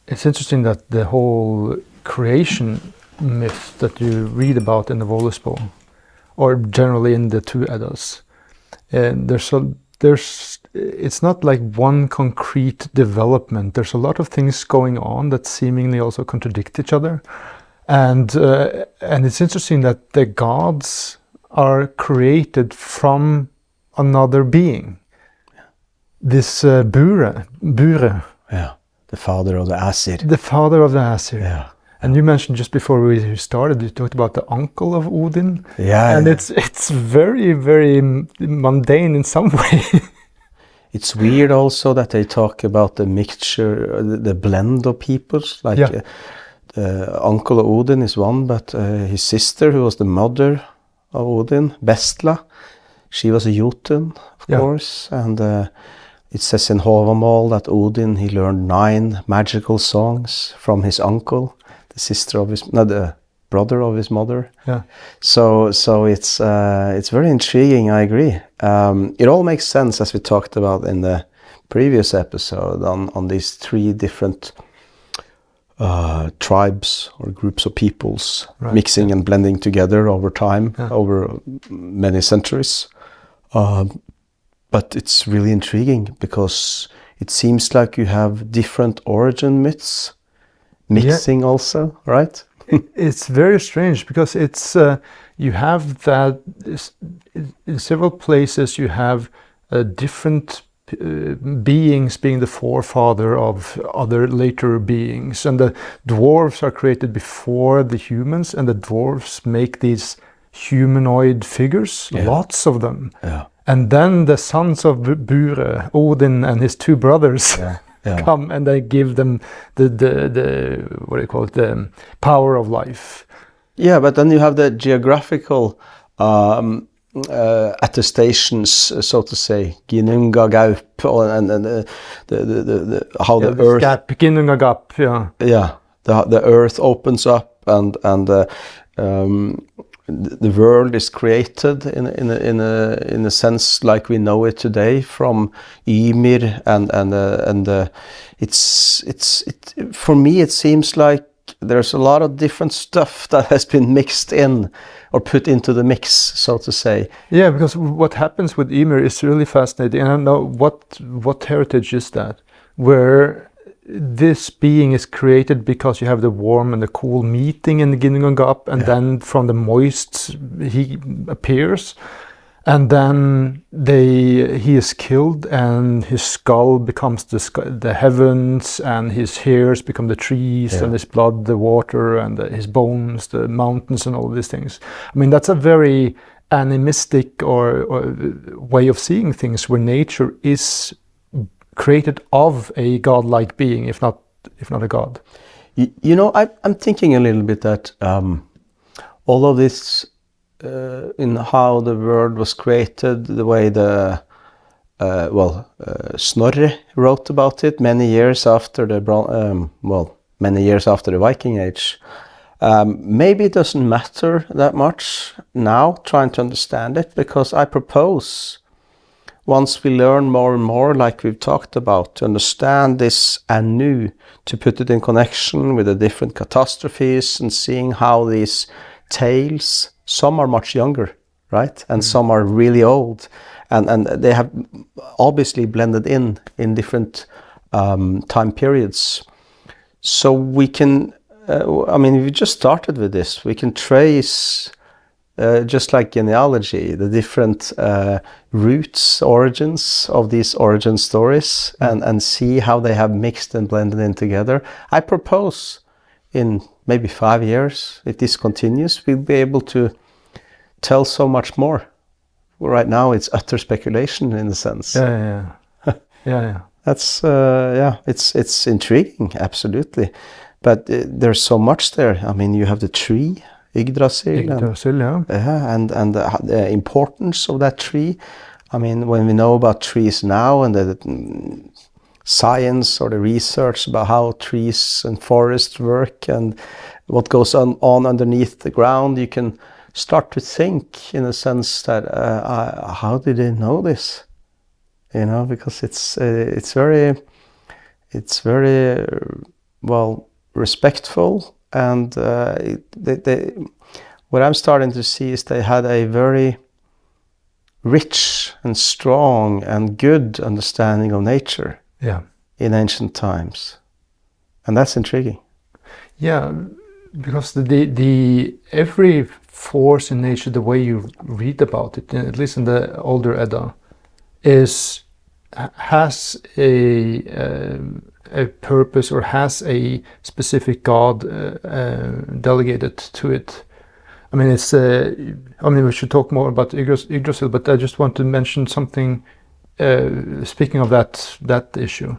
It's interesting that the whole creation myth that you read about in the Völuspá, or generally in the two Eddas, it's not like one concrete development. There's a lot of things going on that seemingly also contradict each other, and it's interesting that the gods are created from another being. This Bure. Yeah, the father of the Asir. The father of the Asir. Yeah. And you mentioned just before we started, you talked about the uncle of Odin. Yeah. And it's very, very mundane in some way. It's weird also that they talk about the mixture, the blend of peoples. Like the uncle of Odin is one, but his sister, who was the mother of Odin, Bestla, she was a Jotun, of course. And it says in Havamal that Odin, he learned 9 magical songs from his uncle, the brother of his mother. Yeah. So it's very intriguing. I agree. It all makes sense, as we talked about in the previous episode, on these 3 different tribes or groups of peoples mixing and blending together over time, over many centuries. But it's really intriguing because it seems like you have different origin myths mixing also, right? It's very strange because it's you have that in several places. You have different beings being the forefather of other later beings, and the dwarves are created before the humans, and the dwarves make these humanoid figures, lots of them. Yeah. And then the sons of Bure, Odin and his 2 brothers, come and they give them the what do you call it, the power of life. Yeah, but then you have the geographical attestations, so to say, Ginnunga Gaup, and the how the earth Ginnunga Gap, the earth opens up and the world is created in a sense like we know it today from Ymir and it's for me it seems like there's a lot of different stuff that has been mixed in or put into the mix, so to say. Yeah, because what happens with Ymir is really fascinating, and I don't know what heritage is that, where this being is created because you have the warm and the cool meeting in the Ginnungagap, and then from the moist he appears, and then he is killed, and his skull becomes the heavens, and his hairs become the trees, and his blood the water, and his bones the mountains, and all these things. I mean, that's a very animistic or way of seeing things, where nature is created of a godlike being, if not a god. You know, I'm thinking a little bit that all of this in how the world was created, the way Snorri wrote about it many years after the Viking Age. Maybe it doesn't matter that much now trying to understand it, because I propose, once we learn more and more, like we've talked about, to understand this anew, to put it in connection with the different catastrophes and seeing how these tales, some are much younger, right? And some are really old. And they have obviously blended in different time periods. So we can, if we just started with this, we can trace, just like genealogy, the different roots, origins of these origin stories, and see how they have mixed and blended in together. I propose in maybe 5 years, if this continues, we'll be able to tell so much more. Right now, it's utter speculation in a sense. Yeah. That's it's intriguing, absolutely. But there's so much there. I mean, you have the tree, Yggdrasil, and the importance of that tree. I mean, when we know about trees now and the science or the research about how trees and forests work and what goes on underneath the ground, you can start to think in a sense that how did they know this? You know, because it's very respectful, and what I'm starting to see is they had a very rich and strong and good understanding of nature in ancient times, and that's intriguing. Yeah, because the every force in nature, the way you read about it, at least in the older Edda, has a purpose or has a specific god delegated to it. I mean, it's. I mean, we should talk more about Yggdrasil, but I just want to mention something. Speaking of that issue,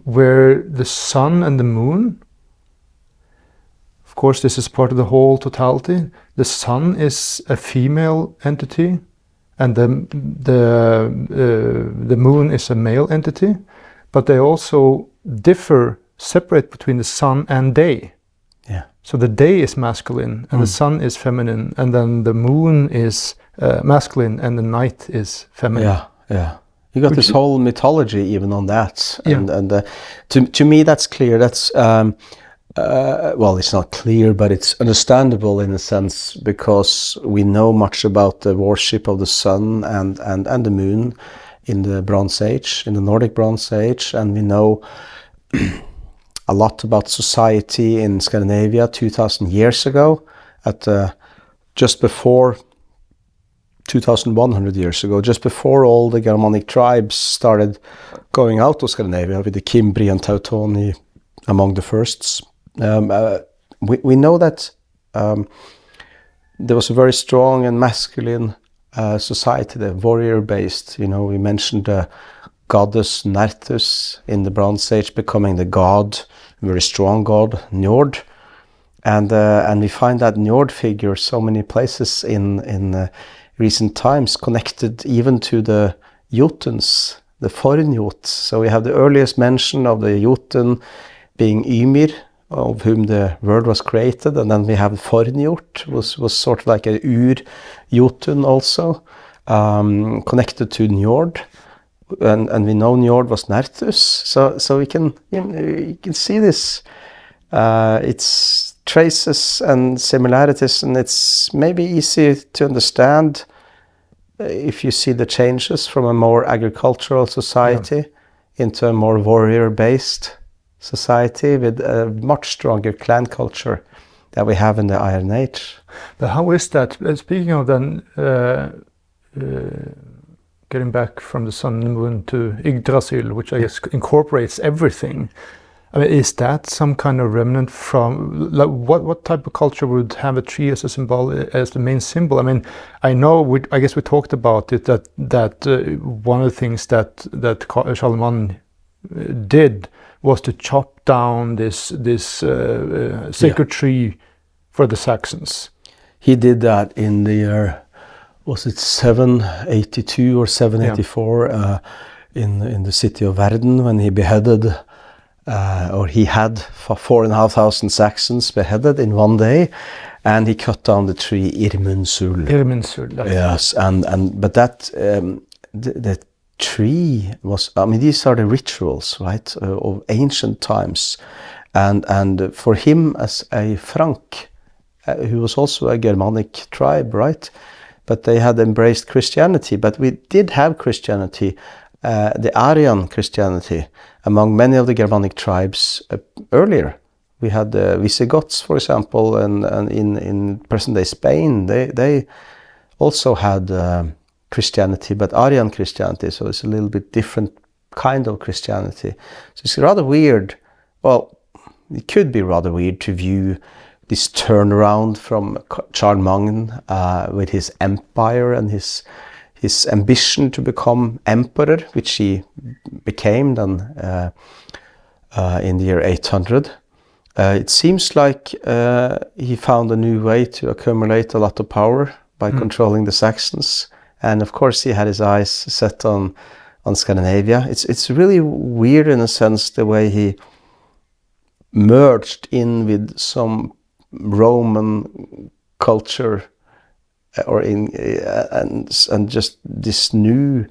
where the sun and the moon. Of course, this is part of the whole totality. The sun is a female entity, and the moon is a male entity, but they also separate between the sun and day. Yeah. So the day is masculine, and the sun is feminine, and then the moon is masculine, and the night is feminine. Yeah, yeah. You got this whole mythology even on that, and to me that's clear. That's well, it's not clear, but it's understandable in a sense, because we know much about the worship of the sun and the moon in the Bronze Age, in the Nordic Bronze Age, and we know a lot about society in Scandinavia 2,000 years ago, at just before 2,100 years ago, just before all the Germanic tribes started going out of Scandinavia, with the Cimbri and Teutoni among the firsts. We know that there was a very strong and masculine society, the warrior-based. You know, we mentioned the goddess Nerthus in the Bronze Age becoming the god, a very strong god, Njord, and we find that Njord figure so many places in recent times, connected even to the Jotuns, the Fornjot. So we have the earliest mention of the Jotun being Ymir, of whom the world was created, and then we have Fornjot, was sort of like a Ur-Jotun also, connected to Njord, and we know Njord was Nerthus. So we can, you can see this. It's traces and similarities, and it's maybe easy to understand if you see the changes from a more agricultural society into a more warrior-based society with a much stronger clan culture that we have in the Iron Age. But how is that? Speaking of then, getting back from the sun and the moon to Yggdrasil, which I guess incorporates everything. I mean, is that some kind of remnant from, like, what type of culture would have a tree as a symbol, as the main symbol? I mean, I know, I guess we talked about it, that one of the things that Charlemagne did was to chop down this sacred tree for the Saxons. He did that in the year, was it 782 or 784, in the city of Verden, when he beheaded, or he had 4,500 Saxons beheaded in one day, and he cut down the tree Irminsul. Irminsul, yes, but that the tree was, I mean, these are the rituals, right, of ancient times, and for him as a Frank, who was also a Germanic tribe, right, but they had embraced Christianity. But we did have Christianity, the Aryan Christianity, among many of the Germanic tribes earlier. We had the Visigoths, for example, and in present-day Spain, they also had Christianity, but Aryan Christianity, so it's a little bit different kind of Christianity. So it's rather weird, well, it could be rather weird to view this turnaround from Charlemagne with his empire and his ambition to become emperor, which he became then in the year 800. It seems like he found a new way to accumulate a lot of power by controlling the Saxons. And of course he had his eyes set on Scandinavia. It's really weird in a sense, the way he merged in with some Roman culture, or and just this new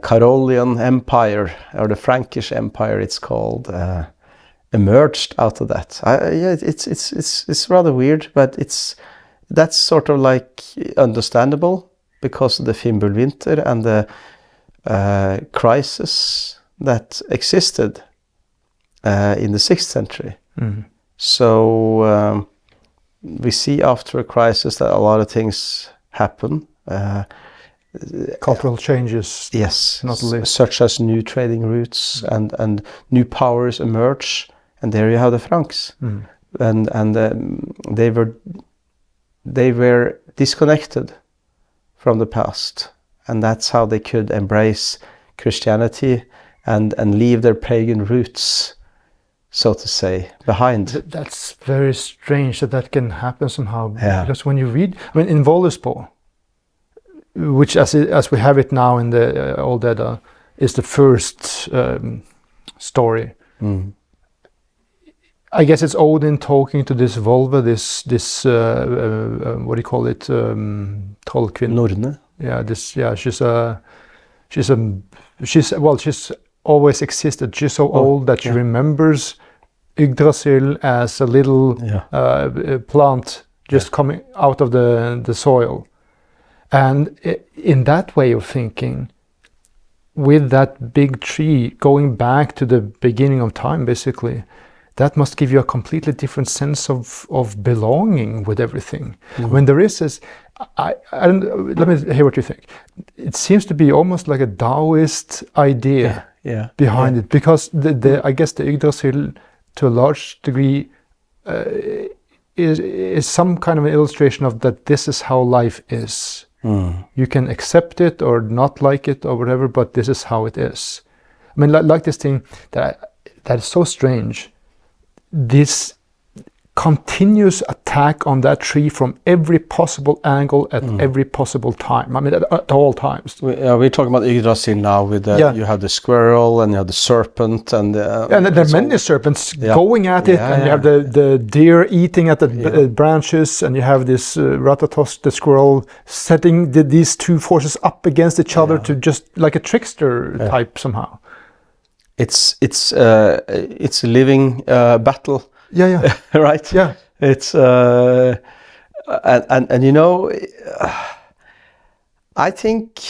Carolian Empire, or the Frankish Empire it's called, emerged out of that. Yeah, it's rather weird, but that's sort of like understandable because of the Fimbulvinter and the crisis that existed in the 6th century. So we see after a crisis that a lot of things happen. Cultural changes. Yes, not least. Such as new trading routes and new powers emerge, and there you have the Franks, and they were disconnected from the past, and that's how they could embrace Christianity and leave their pagan roots, so to say, behind. That's very strange that can happen somehow. Yeah. Because when you read, I mean, in Völuspá, which as we have it now in the Old Edda, is the first story. I guess it's Odin talking to this Volva, this what do you call it, trollkvinne. Norne. Yeah, she's always existed. She's so old that she remembers Yggdrasil as a little plant just coming out of the soil. And in that way of thinking, with that big tree going back to the beginning of time, basically, that must give you a completely different sense of belonging with everything. When there is this, let me hear what you think. It seems to be almost like a Taoist idea behind it, because I guess the Yggdrasil, to a large degree, is some kind of an illustration of that this is how life is. You can accept it or not like it or whatever, but this is how it is. I mean, like this thing that is so strange. This continuous attack on that tree from every possible angle at every possible time. I mean, at all times. We're talking about Yggdrasil now. With you have the squirrel and you have the serpent and there are many serpents going at it, and you have the deer eating at the branches, and you have this Ratatosk, the squirrel, setting these two forces up against each other to just like a trickster type somehow. It's a living battle. Right. Yeah. It's and you know, I think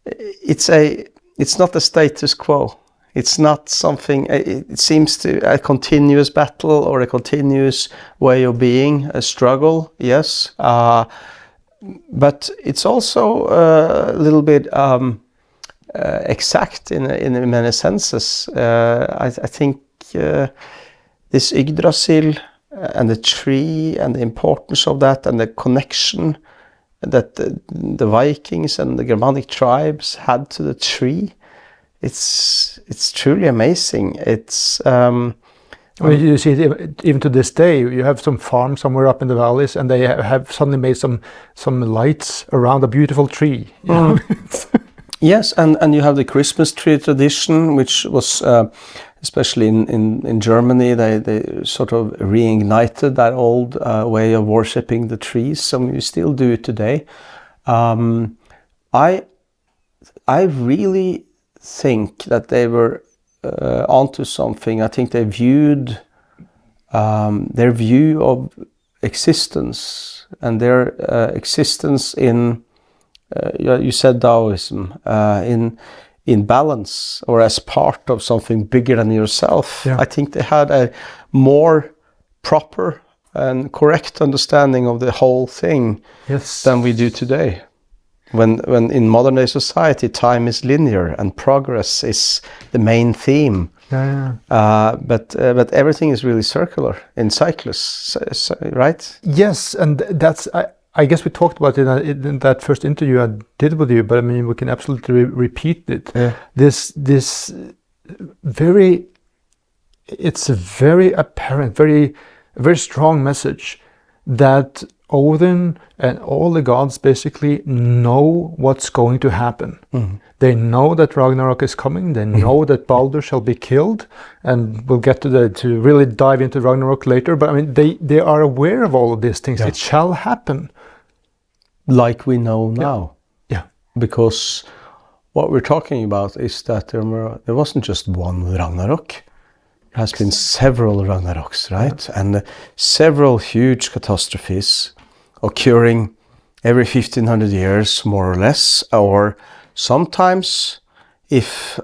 it's not a status quo. It's not something. It seems to a continuous battle or a continuous way of being, a struggle. Yes, but it's also a little bit exact in many senses. I think. This Yggdrasil and the tree and the importance of that and the connection that the Vikings and the Germanic tribes had to the tree, it's truly amazing. It's you see it even to this day. You have some farm somewhere up in the valleys, and they have suddenly made some lights around a beautiful tree. You know? Yes, and you have the Christmas tree tradition, which was especially in Germany, they sort of reignited that old way of worshipping the trees. So we still do it today. I really think that they were onto something. I think they viewed their view of existence and their existence in you said Taoism, in balance or as part of something bigger than yourself. I think they had a more proper and correct understanding of the whole thing than we do today. When in modern day society, time is linear and progress is the main theme. But everything is really circular in cycles, right? Yes, and that's I guess we talked about it in that first interview I did with you, but I mean we can absolutely repeat it. This it's a very apparent, very strong message that Odin and all the gods basically know what's going to happen. They know that Ragnarok is coming. They know that Baldur shall be killed, and we'll get to really dive into Ragnarok later. But I mean, they are aware of all of these things. It shall happen, like we know now. Yeah. Because what we're talking about is that there wasn't just one Ragnarok. has been several Ragnaroks, right? And several huge catastrophes occurring every 1500 years, more or less, or sometimes if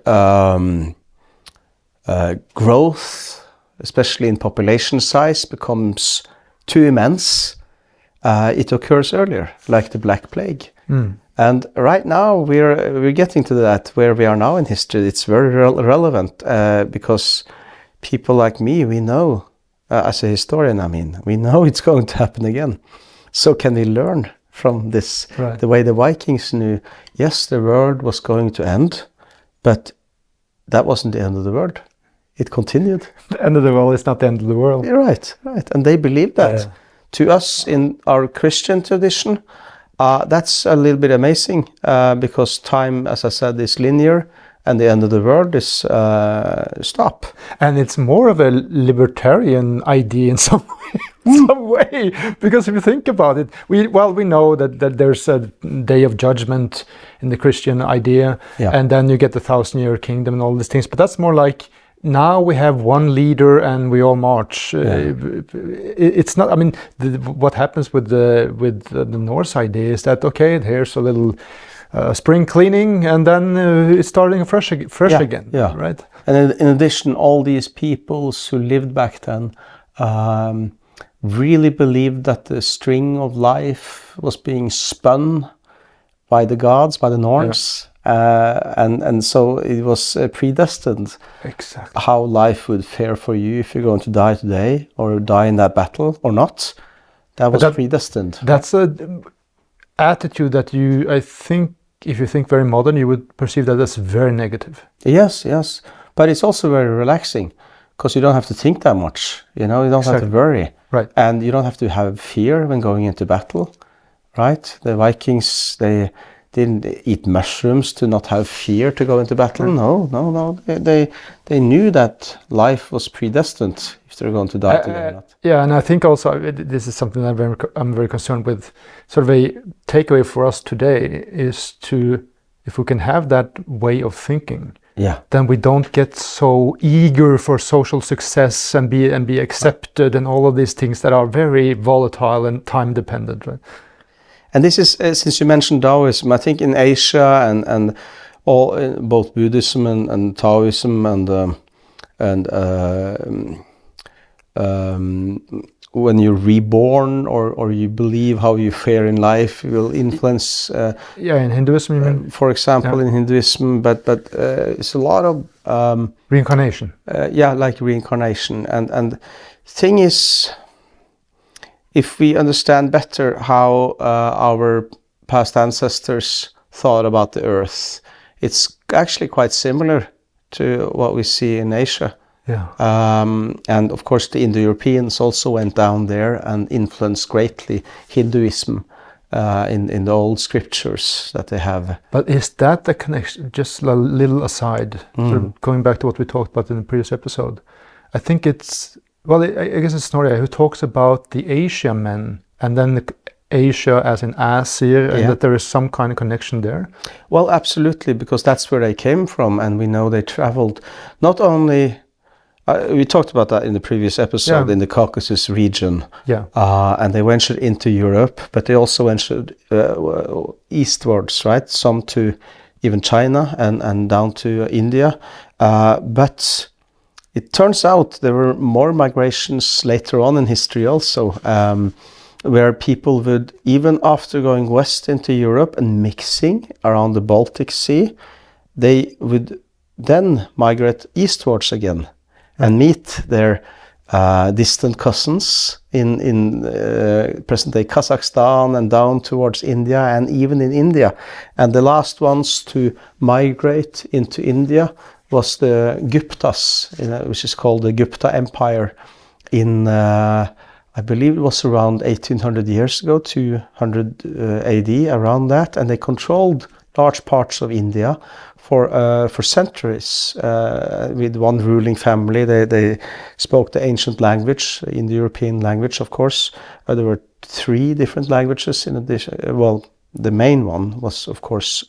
growth, especially in population size, becomes too immense, it occurs earlier, like the Black Plague. And right now we're getting to that where we are now in history. It's very relevant because people like me, we know, as a historian, I mean, we know it's going to happen again. So can we learn from this? Right. The way the Vikings knew, yes, the world was going to end, but that wasn't the end of the world. It continued. The end of the world is not the end of the world. Right. And they believed that. To us in our Christian tradition, that's a little bit amazing because time, as I said, is linear and the end of the world is stop. And it's more of a libertarian idea in some way, because if you think about it, we know that there's a day of judgment in the Christian idea, and then you get the 1,000-year kingdom and all these things, but that's more like now we have one leader and we all march. It's not. I mean, what happens with the Norse idea is that okay, here's a little spring cleaning, and then it's starting fresh again. Yeah. Right. And in addition, all these peoples who lived back then really believed that the string of life was being spun by the gods, by the Norns. And so it was predestined. Exactly. How life would fare for you if you're going to die today or die in that battle or not. That was predestined. That's a attitude that I think, if you think very modern, you would perceive that as very negative. Yes. But it's also very relaxing because you don't have to think that much. You don't have to worry. Right. And you don't have to have fear when going into battle. Right? The Vikings, they didn't eat mushrooms to not have fear to go into battle. No. They knew that life was predestined if they're going to die today or not. Yeah, and I think also this is something that I'm very concerned with. Sort of a takeaway for us today is if we can have that way of thinking, then we don't get so eager for social success and be accepted and all of these things that are very volatile and time dependent, right? And this is, since you mentioned Taoism, I think in Asia and all, both Buddhism and Taoism and when you're reborn or you believe how you fare in life will influence. In Hinduism, you mean? For example, in Hinduism, but it's a lot of reincarnation. Like reincarnation, and thing is, if we understand better how our past ancestors thought about the earth, it's actually quite similar to what we see in Asia. And of course the Indo-Europeans also went down there and influenced greatly Hinduism in the old scriptures that they have. But is that the connection? Just a little aside, sort of going back to what we talked about in the previous episode. I think it's, I guess it's Snorri who talks about the Asia men and then the Asia as in Asir, and that there is some kind of connection there. Well, absolutely, because that's where they came from, and we know they traveled not only. We talked about that in the previous episode in the Caucasus region. And they ventured into Europe, but they also ventured eastwards, right? Some to even China and down to India. But it turns out there were more migrations later on in history also, where people would, even after going west into Europe and mixing around the Baltic Sea, they would then migrate eastwards again and meet their distant cousins in present-day Kazakhstan and down towards India and even in India. And the last ones to migrate into India was the Guptas, which is called the Gupta Empire in, I believe it was around 1800 years ago, 200 AD, around that. And they controlled large parts of India for centuries with one ruling family. They spoke the ancient language, the Indo-European language, of course. There were 3 different languages in addition. Well, the main one was, of course,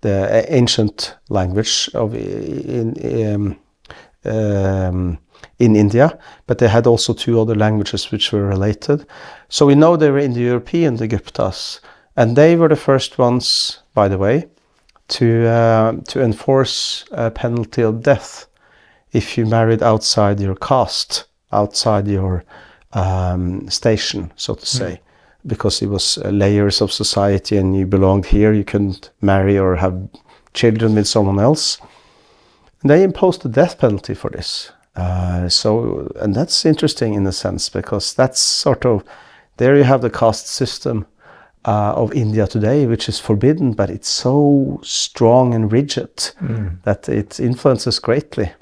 the ancient language of in India, but they had also 2 other languages which were related. So we know they were Indo-European, the Guptas, and they were the first ones, by the way, to enforce a penalty of death if you married outside your caste, outside your station, so to say, because it was layers of society, and you belonged here, you couldn't marry or have children with someone else. And they imposed a death penalty for this. And that's interesting in a sense, because that's sort of, there you have the caste system of India today, which is forbidden, but it's so strong and rigid that it influences greatly.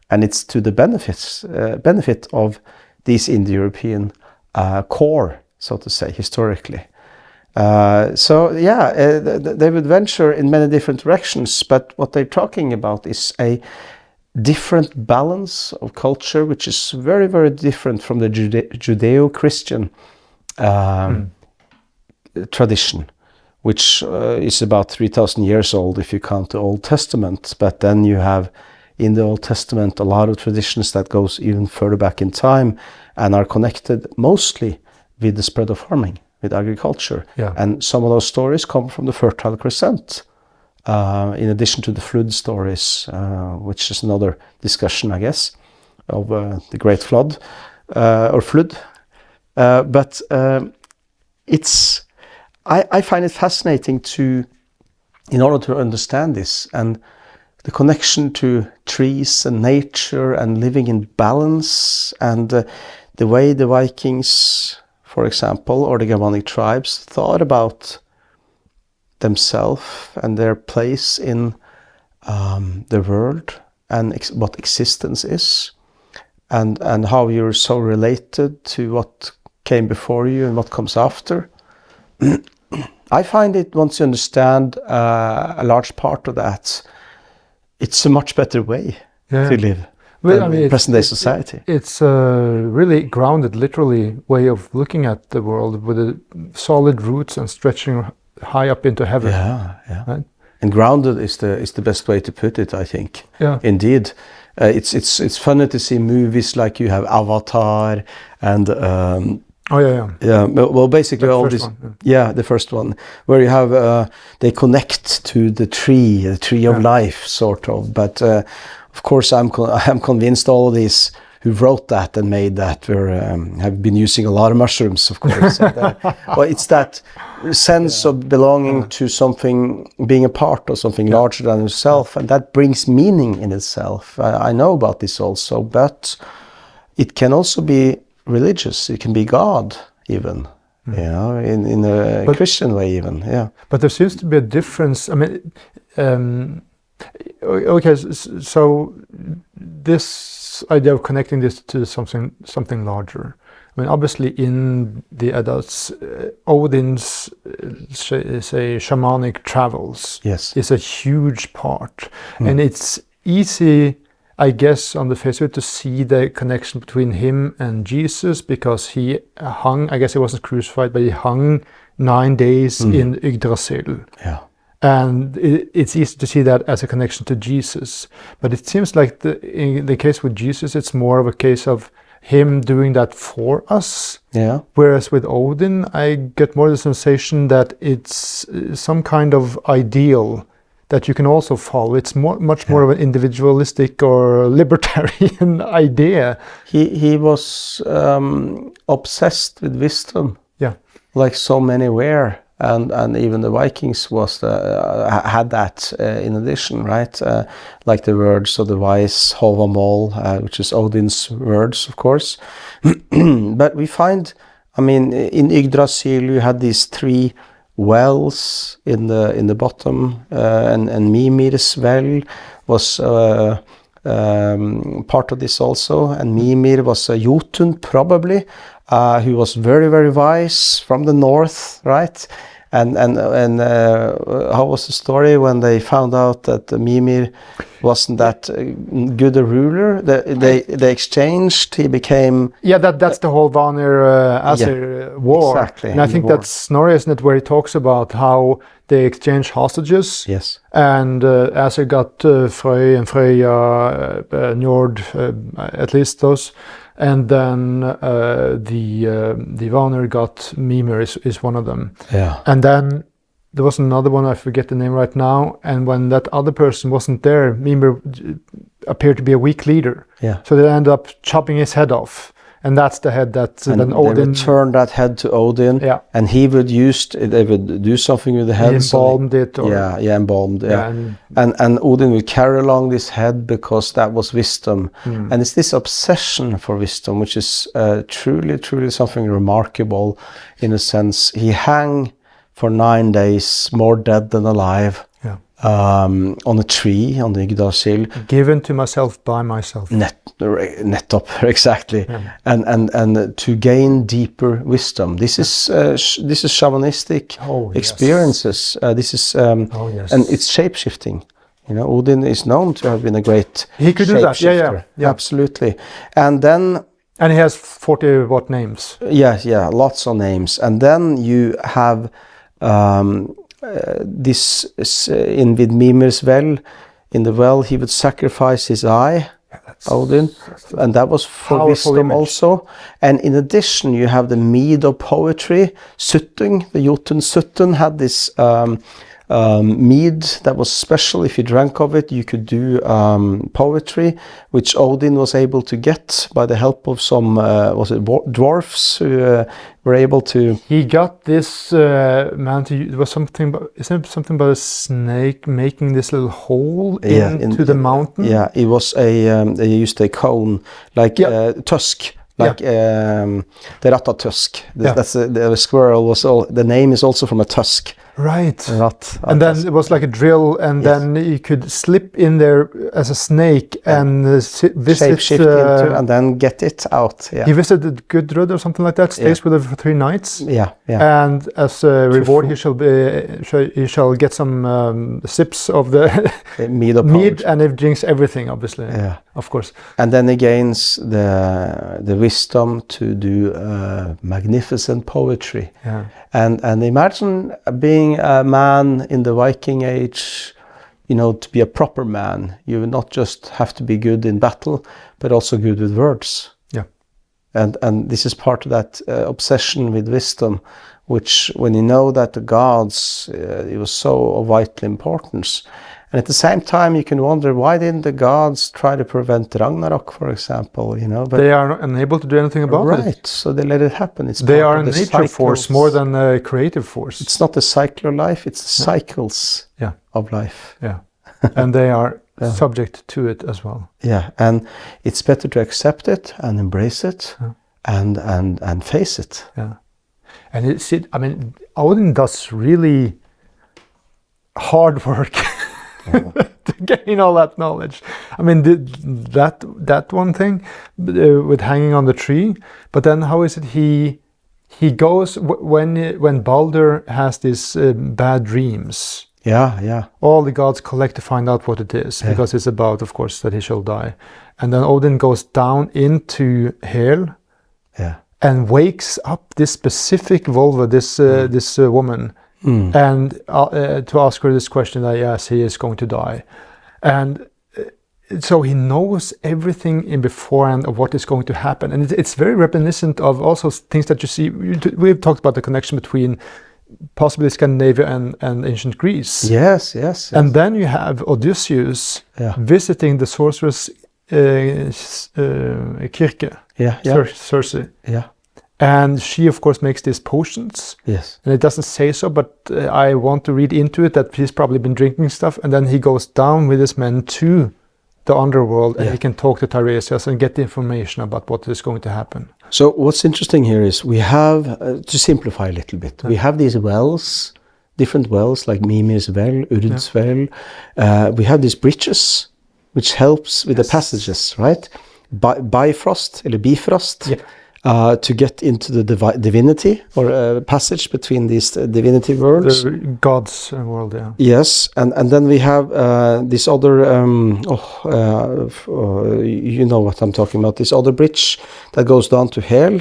And it's to the benefit of these Indo-European core, so to say, historically. They would venture in many different directions, but what they're talking about is a different balance of culture, which is very, very different from the Judeo-Christian tradition, which is about 3,000 years old if you count the Old Testament. But then you have in the Old Testament a lot of traditions that goes even further back in time and are connected mostly with the spread of farming, with agriculture. Yeah. And some of those stories come from the Fertile Crescent, in addition to the flood stories, which is another discussion, I guess, of the Great Flood, or Flood. I find it fascinating in order to understand this, and the connection to trees and nature and living in balance, and the way the Vikings, for example, or the Germanic tribes thought about themselves and their place in the world, and what existence is, and how you're so related to what came before you and what comes after. I find it, once you understand a large part of that, it's a much better way to live in present-day society. It's a really grounded, literally way of looking at the world, with solid roots and stretching high up into heaven. Yeah. Right? And grounded is the best way to put it, I think. Yeah. Indeed. It's funny to see movies like you have Avatar and well, basically all this. The first one, where you have they connect to the tree of life, sort of. But of course, I'm convinced all of these who wrote that and made that have been using a lot of mushrooms, of course. Well, it's that sense of belonging to something, being a part of something larger than yourself, and that brings meaning in itself. I know about this also, but it can also be religious. It can be God, even, in a Christian way, even. Yeah. But there seems to be a difference. I mean, okay, so this idea of connecting this to something larger. I mean, obviously, in the Eddas, Odin's say shamanic travels is a huge part, and it's easy, I guess, on the face of it, to see the connection between him and Jesus, because he hung, I guess he wasn't crucified, but he hung 9 days in Yggdrasil. Yeah. And it's easy to see that as a connection to Jesus. But it seems like in the case with Jesus, it's more of a case of him doing that for us. Yeah. Whereas with Odin, I get more the sensation that it's some kind of ideal that you can also follow. It's much more of an individualistic or libertarian idea. He was obsessed with wisdom, like so many were, and even the Vikings had that in addition, right? Like the words of the wise Håvamål, which is Odin's words, of course. But we find, I mean, in Yggdrasil you had these 3 wells in the bottom, and Mimir's well was part of this also, and Mimir was a Jotun, probably, who was very, very wise from the north, right? And how was the story when they found out that Mimir Wasn't that good a ruler? They exchanged. He became. Yeah, that's the whole Vanir Asir war. Exactly. And I think that's Snorri, isn't it, where he talks about how they exchange hostages. Yes. And Asir got Frey and Freya, Njord, at least those. And then the Vanir got Mimir is one of them. Yeah. And then there was another one, I forget the name right now. And when that other person wasn't there, Mimir appeared to be a weak leader. Yeah. So they end up chopping his head off. And that's the head that then Odin... They returned that head to Odin. Yeah. And he would they would do something with the head. He embalmed it. Or, embalmed. Yeah. And Odin would carry along this head because that was wisdom. And it's this obsession for wisdom, which is truly, truly something remarkable in a sense. He hung for 9 days, more dead than alive, on a tree, on the Yggdrasil. Given to myself by myself. Net up, exactly. Yeah. And to gain deeper wisdom. This is shamanistic experiences. This is and it's shape-shifting. You know, Odin is known to have been a great He could do that. Yeah. Absolutely. And then he has 40 what names? Yeah, lots of names. And then you have this with Mimir's well. In the well, he would sacrifice his eye, Odin, and that was for wisdom also. And in addition, you have the mead of poetry. Suttung, the Jotun Suttung, had this mead that was special. If you drank of it, you could do poetry, which Odin was able to get by the help of some dwarfs who were able to. He got this man to. It was something. Isn't it something about a snake making this little hole into the mountain? Yeah, it was a. They used a cone like tusk. Like the ratatusk. That's the squirrel was all. The name is also from a tusk. Right. And then it was like a drill, and then you could slip in there as a snake and visit. Shape-shift into and then get it out. Yeah. He visited Gudrud or something like that. Stays with her for 3 nights. Yeah. And as a reward, he shall get some sips of the mead, and it drinks everything, obviously. Yeah, of course. And then he gains the wisdom to do magnificent poetry. Yeah. And imagine being a man in the Viking age, you know, to be a proper man, you would not just have to be good in battle, but also good with words. Yeah. And this is part of that obsession with wisdom, which when you know that the gods, it was so of vital importance. And at the same time, you can wonder, why didn't the gods try to prevent Ragnarok, for example? You know, but they are unable to do anything about it. Right, so they let it happen. They are a nature force more than a creative force. It's not the cycle of life; it's the cycles of life. Yeah, and they are subject to it as well. Yeah, and it's better to accept it and embrace it, and face it. Yeah, and I mean, Odin does really hard work. To gain all that knowledge. I mean, that one thing with hanging on the tree, but then how is it he goes when Balder has these bad dreams? Yeah. All the gods collect to find out what it is, because it's about, of course, that he shall die. And then Odin goes down into Hel, and wakes up this specific Volva, this woman. And to ask her this question that yes, he is going to die, and so he knows everything in beforehand of what is going to happen, and it's very reminiscent of also things that you see. We've talked about the connection between possibly Scandinavia and ancient Greece. Yes. And then you have Odysseus visiting the sorceress Kirke, Circe. Yeah. And she, of course, makes these potions. Yes. And it doesn't say so, but I want to read into it that he's probably been drinking stuff. And then he goes down with his men to the underworld, and he can talk to Tiresias and get the information about what is going to happen. So what's interesting here is we have, to simplify a little bit, we have these wells, different wells like Mimir's well, Urd's well. We have these bridges, which helps with the passages, right? Bifrost, or Bifrost. Yeah. to get into the divinity or passage between these divinity worlds. The God's world, yeah. Yes, and then we have this other, you know what I'm talking about, this other bridge that goes down to hell.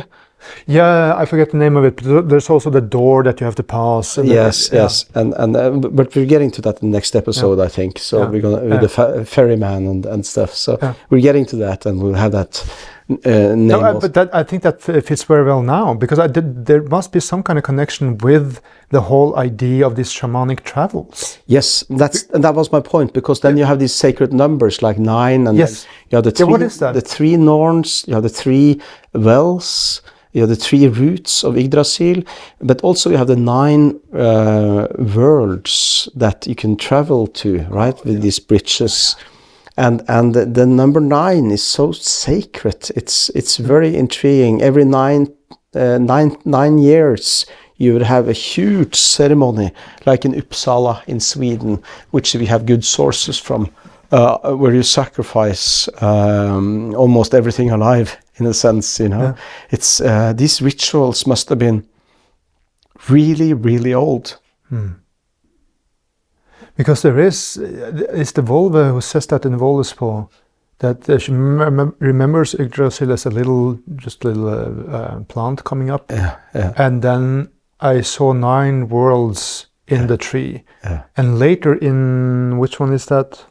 Yeah, I forget the name of it, but there's also the door that you have to pass. And yes, but we're getting to that in the next episode, I think. So we're gonna with the ferryman and stuff. So we're getting to that, and we'll have that name. No, but I think that fits very well now, because there must be some kind of connection with the whole idea of these shamanic travels. Yes, that was my point, because then you have these sacred numbers like 9, and yes, you have the 3, what is that? The 3 Norns, you have the 3 wells. You have the 3 roots of Yggdrasil, but also you have the 9 worlds that you can travel to, right, with these bridges. And the number 9 is so sacred. It's very intriguing. Every 9 years, you would have a huge ceremony, like in Uppsala in Sweden, which we have good sources from, where you sacrifice almost everything alive. In a sense, you know, it's these rituals must have been really, really old. Because it's the Volva who says that in Voldespå, that she remembers Yggdrasil as a little plant coming up. And then I saw 9 worlds in the tree. And later in, which one is that?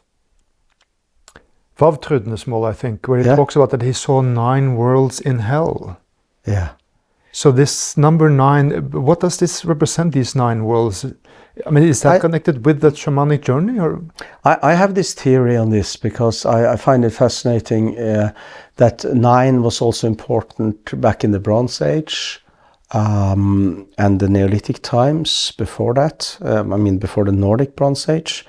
Vavtrudnesmål, I think, where he talks about that he saw 9 worlds in hell. Yeah. So this number 9, what does this represent, these 9 worlds? I mean, is that connected with the shamanic journey? Or I have this theory on this, because I find it fascinating that 9 was also important back in the Bronze Age and the Neolithic times before that. Before the Nordic Bronze Age.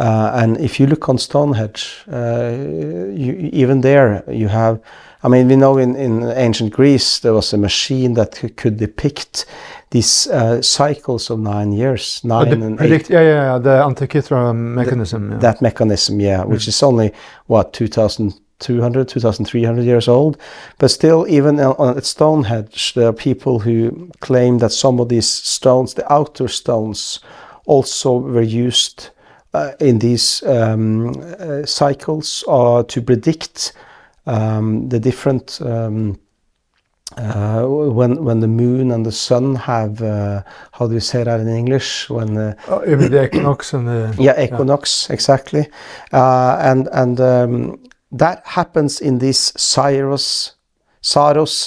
And if you look on Stonehenge, even there you have, we know in ancient Greece there was a machine that could depict these cycles of 9 years, 9 and 8. The Antikythera mechanism. That mechanism, which is only, 2,200, 2,300 years old. But still, even at Stonehenge, there are people who claim that some of these stones, the outer stones, also were used in these cycles to predict the different when the moon and the sun have how do you say that in English, when the equinox and the equinox, exactly, and that happens in these Saros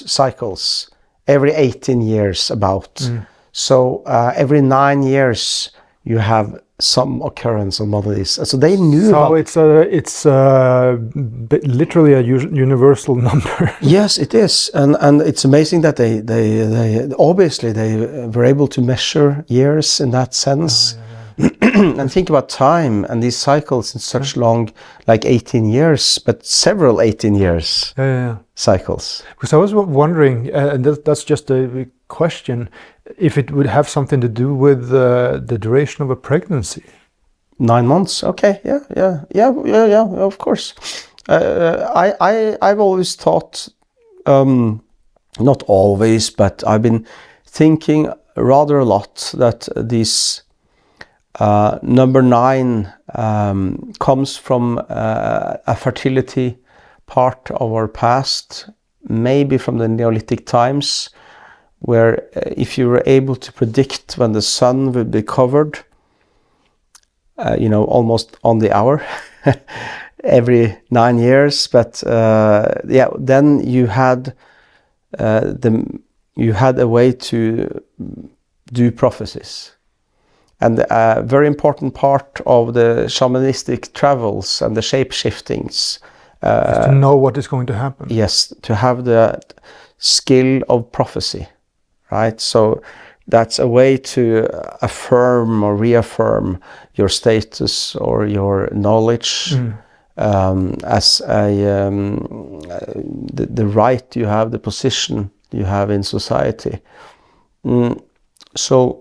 cycles every 18 years about. So every 9 years you have some occurrence on one of these. So they knew. So it's literally a universal number. Yes, it is, and it's amazing that they obviously they were able to measure years in that sense. And think about time and these cycles in such long, like 18 years, but several 18 years cycles. Because I was wondering, and that's just a question, if it would have something to do with the duration of a pregnancy. 9 months. Okay. Yeah. Of course. I've always thought, not always, but I've been thinking rather a lot that these number 9 comes from a fertility part of our past, maybe from the Neolithic times, where if you were able to predict when the sun would be covered, almost on the hour, every 9 years, but then you had a way to do prophecies. And a very important part of the shamanistic travels and the shape-shiftings. To know what is going to happen. Yes, to have the skill of prophecy, right? So that's a way to affirm or reaffirm your status or your knowledge as the right you have, the position you have in society. So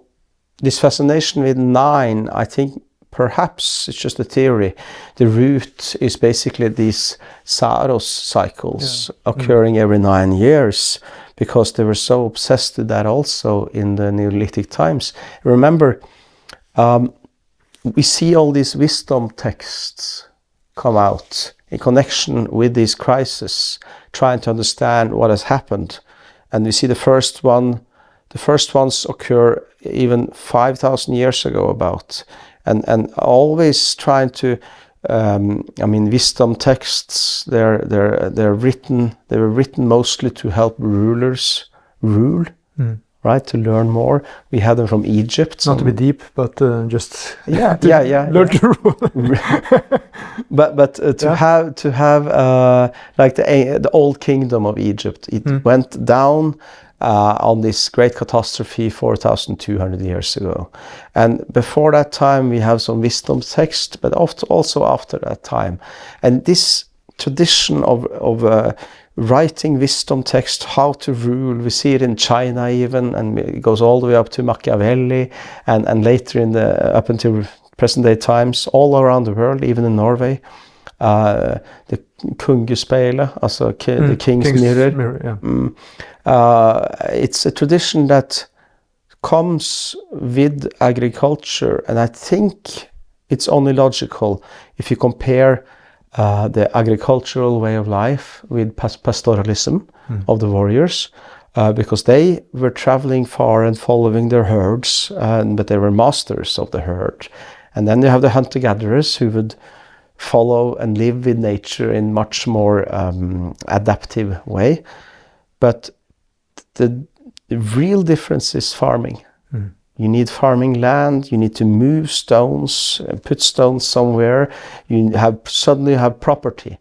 this fascination with 9, I think, perhaps, it's just a theory, the root is basically these Saros cycles occurring every 9 years, because they were so obsessed with that also in the Neolithic times. Remember, we see all these wisdom texts come out in connection with these crises, trying to understand what has happened. And we see the first ones occur even 5,000 years ago about, and always trying to, wisdom texts, they were written mostly to help rulers rule, right? To learn more. We had them from Egypt. Not to be deep, but just learn to rule. but to have like the old kingdom of Egypt, it went down on this great catastrophe 4,200 years ago, and before that time we have some wisdom text, but also after that time, and this tradition of writing wisdom text, how to rule, we see it in China even, and it goes all the way up to Machiavelli, and later up until present day times, all around the world, even in Norway. The kungespeilet, also the king's mirror. It's a tradition that comes with agriculture, and I think it's only logical if you compare the agricultural way of life with pastoralism of the warriors, because they were traveling far and following their herds, but they were masters of the herd. And then you have the hunter-gatherers who would follow and live with nature in much more adaptive way. But the real difference is farming. You need farming land, you need to move stones, put stones somewhere, you suddenly have property.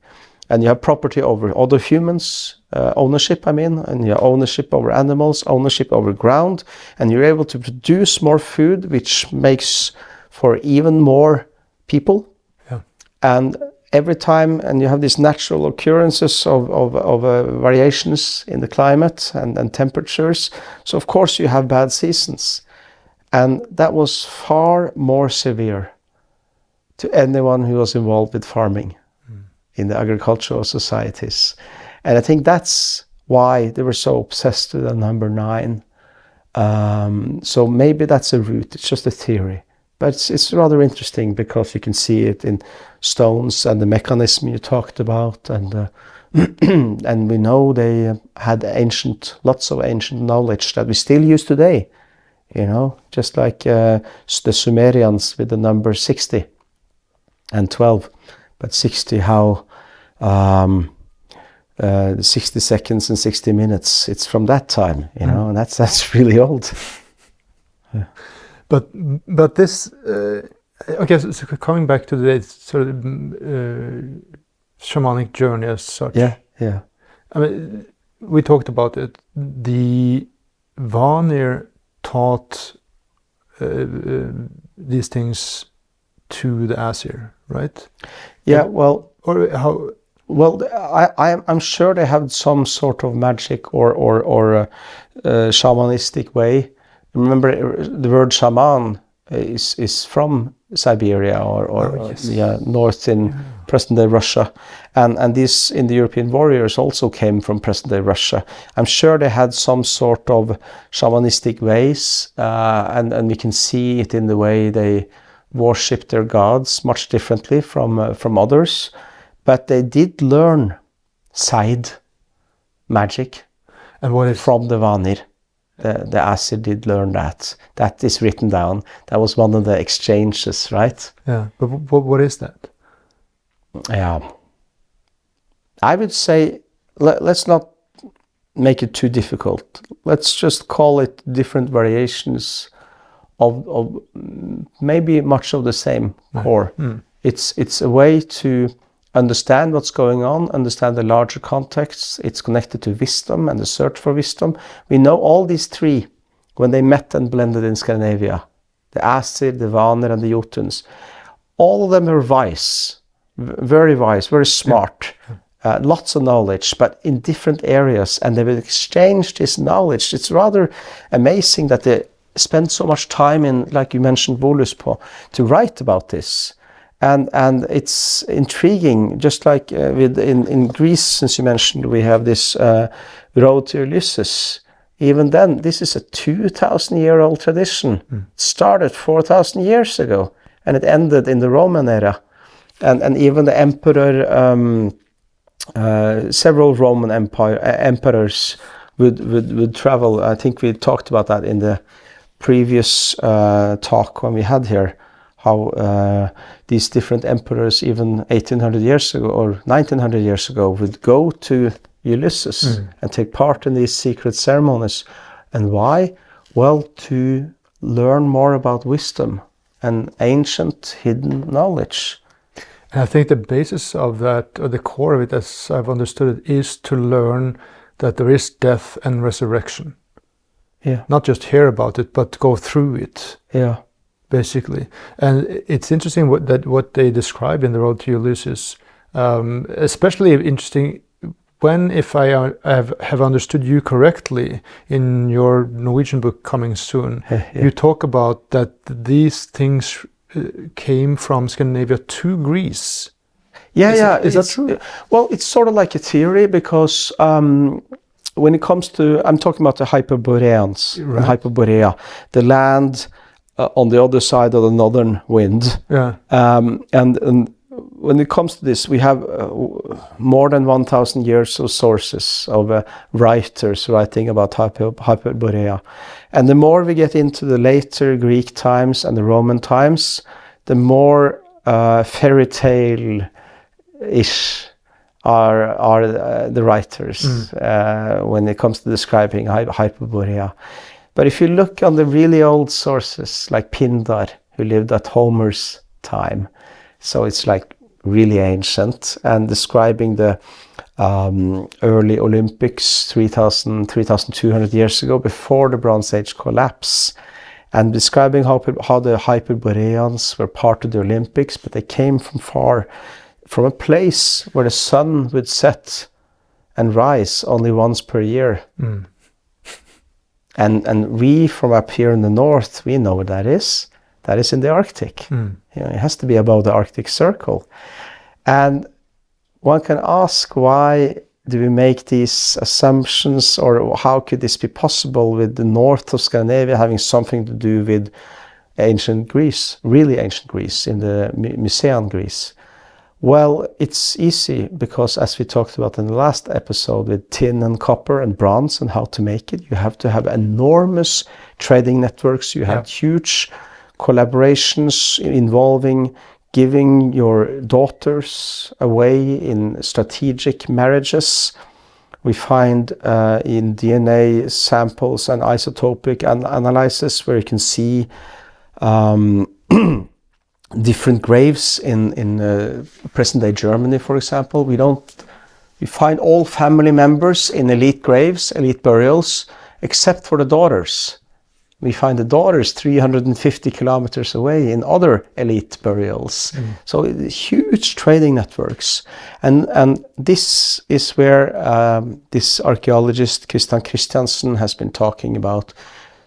And you have property over other humans, ownership and you have ownership over animals, ownership over ground, and you're able to produce more food, which makes for even more people. And every time, and you have these natural occurrences of variations in the climate and temperatures. So of course you have bad seasons. And that was far more severe to anyone who was involved with farming in the agricultural societies. And I think that's why they were so obsessed with the number 9. So maybe that's a root, it's just a theory. But it's rather interesting because you can see it in stones and the mechanism you talked about, and and we know they had lots of ancient knowledge that we still use today. Just like the Sumerians with the number 60 and 12, but 60 how 60 seconds and 60 minutes. It's from that time, and that's really old. Yeah. But this okay. So coming back to the sort of shamanic journey as such. Yeah. I mean, we talked about it. The Vanir taught these things to the Asir, right? Yeah. Well, or how? Well, I'm sure they have some sort of magic or shamanistic way. Remember, the word shaman is from Siberia or north in present-day Russia, and these Indo-European warriors also came from present-day Russia. I'm sure they had some sort of shamanistic ways, and we can see it in the way they worship their gods much differently from others. But they did learn side magic, and what is from the Vanir. The Asir did learn that. That is written down. That was one of the exchanges, right? Yeah, but what is that? Yeah. I would say, let's not make it too difficult. Let's just call it different variations of maybe much of the same core. It's a way to understand what's going on, understand the larger context. It's connected to wisdom and the search for wisdom. We know all these three, when they met and blended in Scandinavia, the Asir, the Vanir, and the Jotuns, all of them were wise, very smart, lots of knowledge, but in different areas, and they would exchange this knowledge. It's rather amazing that the spent so much time in, like you mentioned, Voluspo, to write about this. And it's intriguing, just like in Greece, since you mentioned, we have this road to Ulysses. Even then, this is a 2,000-year-old tradition. It started 4,000 years ago, and it ended in the Roman era. And even the emperor, several Roman emperors would travel. I think we talked about that in the previous talk when we had here, how these different emperors, even 1,800 years ago or 1,900 years ago, would go to Ulysses and take part in these secret ceremonies. And why? Well, to learn more about wisdom and ancient hidden knowledge. And I think the basis of that, or the core of it, as I've understood it, is to learn that there is death and resurrection. Yeah. Not just hear about it, but go through it. Yeah. Basically. And it's interesting what they describe in the Road to Ulysses. Especially interesting when, if I have understood you correctly, in your Norwegian book coming soon, you talk about that these things came from Scandinavia to Greece. Is that true? Well, it's sort of like a theory, because when it comes to, I'm talking about the Hyperboreans, Right. Hyperborea, the land on the other side of the northern wind. Yeah. And when it comes to this, we have more than 1,000 years of sources of writers writing about Hyperborea. And the more we get into the later Greek times and the Roman times, the more fairy tale-ish are the writers when it comes to describing Hyperborea. But if you look on the really old sources, like Pindar, who lived at Homer's time, so it's like really ancient, and describing the early Olympics 3,200 years ago, before the Bronze Age collapse, and describing how the Hyperboreans were part of the Olympics, but they came from far, from a place where the sun would set and rise only once per year. And we from up here in the north, we know where that is. That is in the Arctic. You know, it has to be above the Arctic Circle. And one can ask, why do we make these assumptions, or how could this be possible with the north of Scandinavia having something to do with ancient Greece, really ancient Greece, in the Mycenaean Greece? Well, it's easy, because as we talked about in the last episode with tin and copper and bronze and how to make it, you have to have enormous trading networks. You have huge collaborations involving giving your daughters away in strategic marriages. We find in DNA samples and isotopic analysis where you can see different graves in present-day Germany, for example. We find all family members in elite graves, elite burials, except for the daughters. We find the daughters 350 kilometers away in other elite burials. So huge trading networks. And this is where this archaeologist Christian Christiansen has been talking about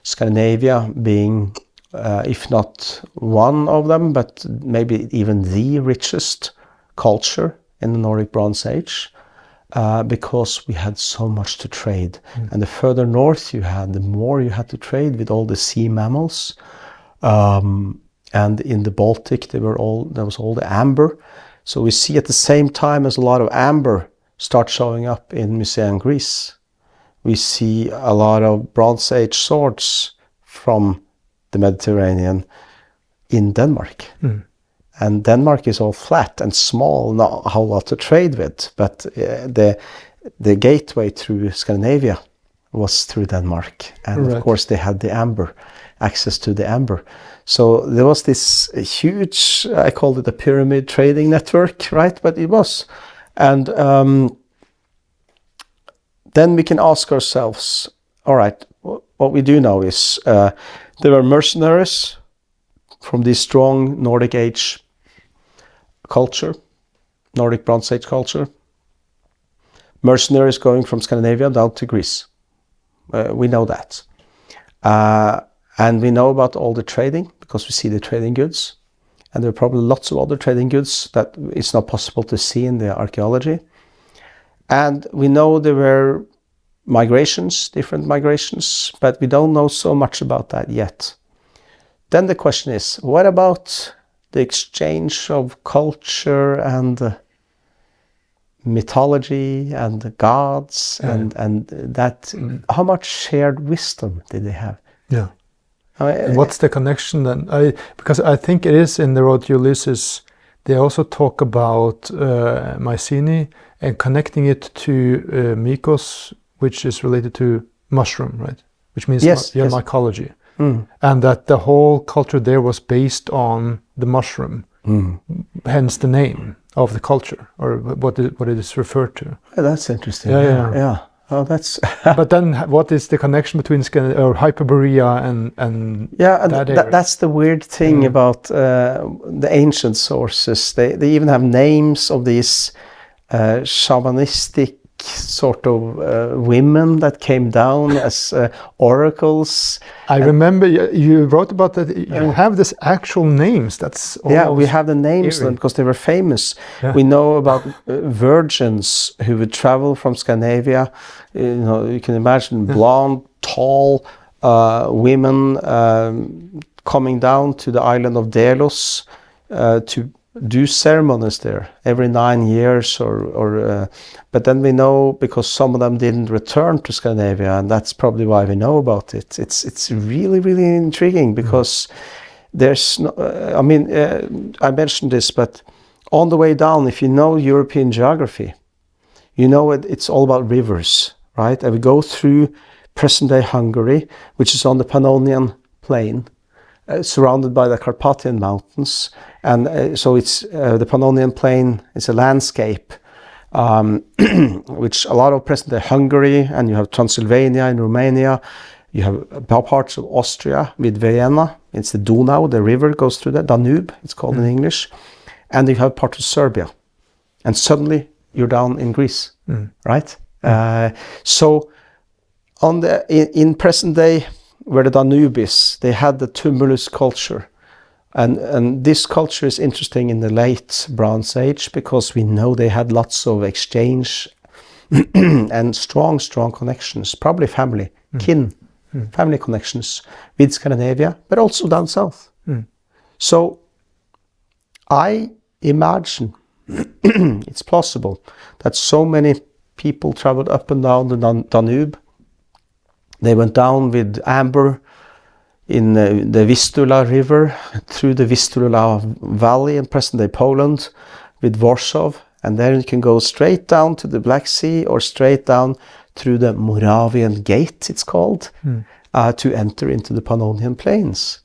Scandinavia being, if not one of them, but maybe even the richest culture in the Nordic Bronze Age. Because we had so much to trade. And the further north you had, the more you had to trade with all the sea mammals. And in the Baltic, there was all the amber. So we see at the same time as a lot of amber start showing up in Mycenaean Greece, we see a lot of Bronze Age swords from the Mediterranean in Denmark. And Denmark is all flat and small, not a whole lot to trade with. But the gateway through Scandinavia was through Denmark. And of course they had the amber, access to the amber. So there was this huge, I called it a pyramid trading network, right? But it was. And then we can ask ourselves, all right, what we do know is there were mercenaries from this strong Nordic Age culture, Nordic Bronze Age culture. Mercenaries going from Scandinavia down to Greece. We know that. And we know about all the trading because we see the trading goods. And there are probably lots of other trading goods that it's not possible to see in the archaeology. And we know there were migrations, different migrations, but we don't know so much about that yet. Then the question is, what about the exchange of culture and mythology and the gods and that? How much shared wisdom did they have? Yeah. And what's the connection then? Because I think it is in the Road to Ulysses, they also talk about Mycenae and connecting it to Mycos, which is related to mushroom, right? Which means mycology. And that the whole culture there was based on the mushroom, hence the name of the culture, or what it is referred to. Oh, that's interesting. Yeah. Oh, that's. But then, what is the connection between Hyperborea and that area? That's the weird thing about the ancient sources. They even have names of these shamanistic sort of women that came down as oracles. I remember you wrote about that. You have this actual names. That's we have the names of them because they were famous. Yeah. We know about virgins who would travel from Scandinavia. You can imagine blonde, tall women coming down to the island of Delos to do ceremonies there every 9 years but then we know because some of them didn't return to Scandinavia, and that's probably why we know about it. It's really, really intriguing because there's no, I mentioned this, but on the way down, if you know European geography, you know it's all about rivers, right? And we go through present-day Hungary, which is on the Pannonian Plain, surrounded by the Carpathian Mountains. And so it's the Pannonian Plain is a landscape, which a lot of present-day Hungary, and you have Transylvania in Romania, you have parts of Austria with Vienna. It's the Donau, the river goes through the Danube, it's called in English. And you have part of Serbia. And suddenly you're down in Greece, right? So on in present day, where the Danube is, they had the tumulus culture. And this culture is interesting in the late Bronze Age because we know they had lots of exchange and strong connections, probably family, family connections with Scandinavia, but also down south. So I imagine it's possible that so many people traveled up and down the Danube. They went down with amber in the Vistula River, through the Vistula Valley in present-day Poland, with Warsaw, and then you can go straight down to the Black Sea or straight down through the Moravian Gate, it's called, to enter into the Pannonian Plains,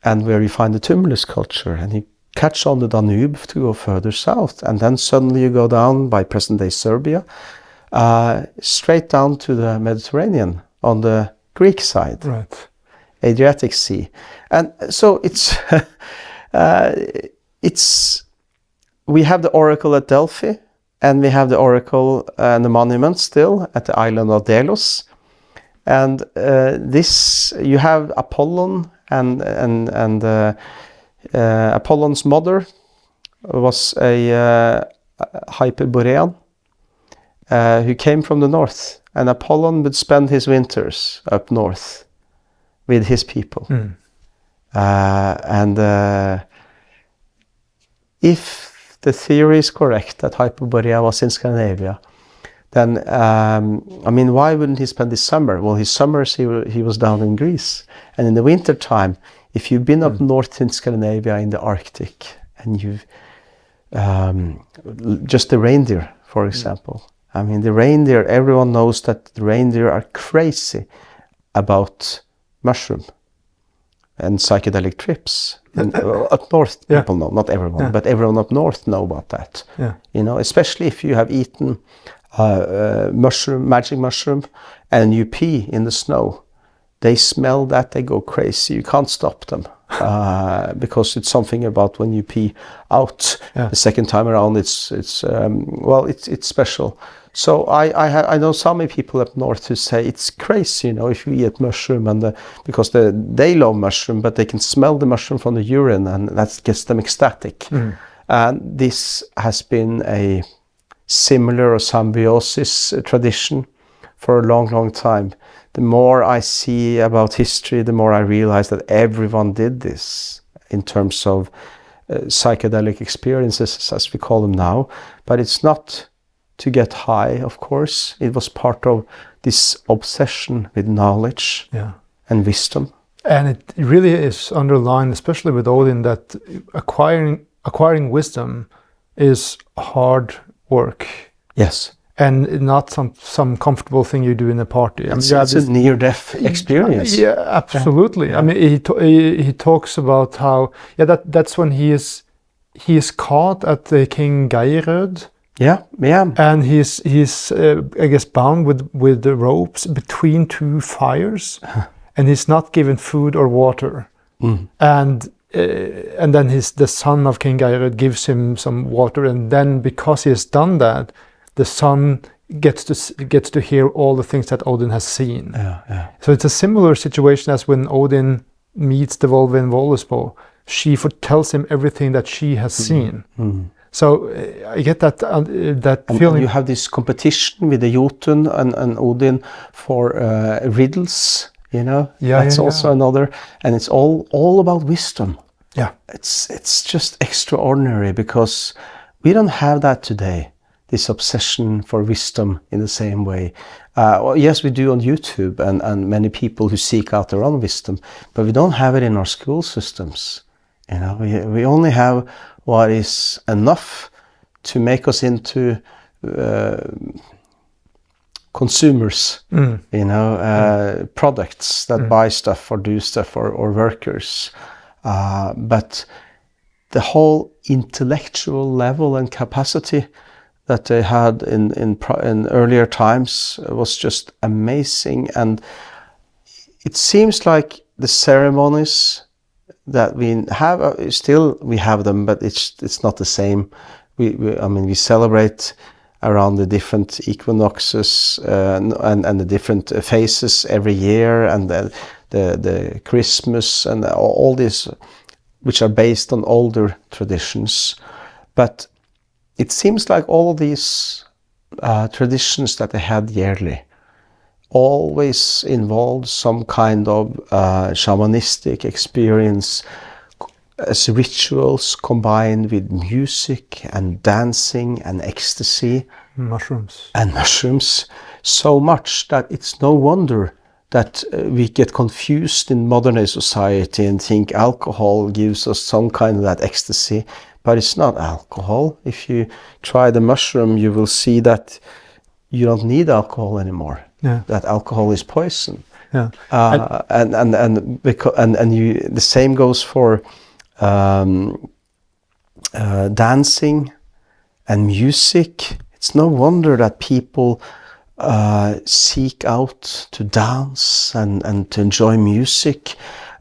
and where you find the tumulus culture, and you catch on the Danube to go further south, and then suddenly you go down by present-day Serbia, straight down to the Mediterranean on the Greek side. Right. Adriatic Sea. And so we have the oracle at Delphi, and we have the oracle and the monument still at the island of Delos. And this, you have Apollon and Apollon's mother was a Hyperborean who came from the north, and Apollon would spend his winters up north with his people. If the theory is correct that Hyperborea was in Scandinavia, then why wouldn't he spend his summer? Well, his summers he was down in Greece, and in the winter time, if you've been up north in Scandinavia in the Arctic, and you've just the reindeer, for example. The reindeer, everyone knows that the reindeer are crazy about mushroom and psychedelic trips. And up north, people know, not everyone, but everyone up north know about that. Especially if you have eaten magic mushroom, and you pee in the snow, they smell that, they go crazy. You can't stop them because it's something about when you pee out the second time around. It's special. So I know Sami people up north who say it's crazy, if you eat mushroom because they love mushroom, but they can smell the mushroom from the urine, and that gets them ecstatic. And this has been a similar or symbiosis tradition for a long, long time. The more I see about history, the more I realize that everyone did this in terms of psychedelic experiences, as we call them now. But it's not to get high, of course. It was part of this obsession with knowledge and wisdom. And it really is underlined, especially with Odin, that acquiring wisdom is hard work. Yes. And not some comfortable thing you do in a party. It's a near-death experience. Yeah, absolutely. Yeah. I mean, he talks about how that's when he is caught at the King Geirröd. Yeah. And he's I guess bound with the ropes between two fires, and he's not given food or water. And then the son of King Geirröd gives him some water, and then because he has done that, the son gets to hear all the things that Odin has seen. Yeah. So it's a similar situation as when Odin meets the Volvin Voluspo. She tells him everything that she has seen. So I get that feeling. And you have this competition with the Jotun and Odin for riddles. That's also another, and it's all about wisdom. Yeah, it's just extraordinary because we don't have that today. This obsession for wisdom in the same way. Yes, we do on YouTube and many people who seek out their own wisdom, but we don't have it in our school systems. We only have what is enough to make us into consumers, products that buy stuff or do stuff or workers. But the whole intellectual level and capacity that they had in earlier times was just amazing. And it seems like the ceremonies that we have, we have them, but it's not the same. We celebrate around the different equinoxes and the different phases every year, and the Christmas and all this, which are based on older traditions. But it seems like all of these traditions that they had yearly always involved some kind of shamanistic experience as rituals combined with music and dancing and ecstasy. Mushrooms. So much that it's no wonder that we get confused in modern day society and think alcohol gives us some kind of that ecstasy. But it's not alcohol. If you try the mushroom, you will see that you don't need alcohol anymore. Yeah. That alcohol is poison. Yeah. The same goes for dancing and music. It's no wonder that people seek out to dance and to enjoy music,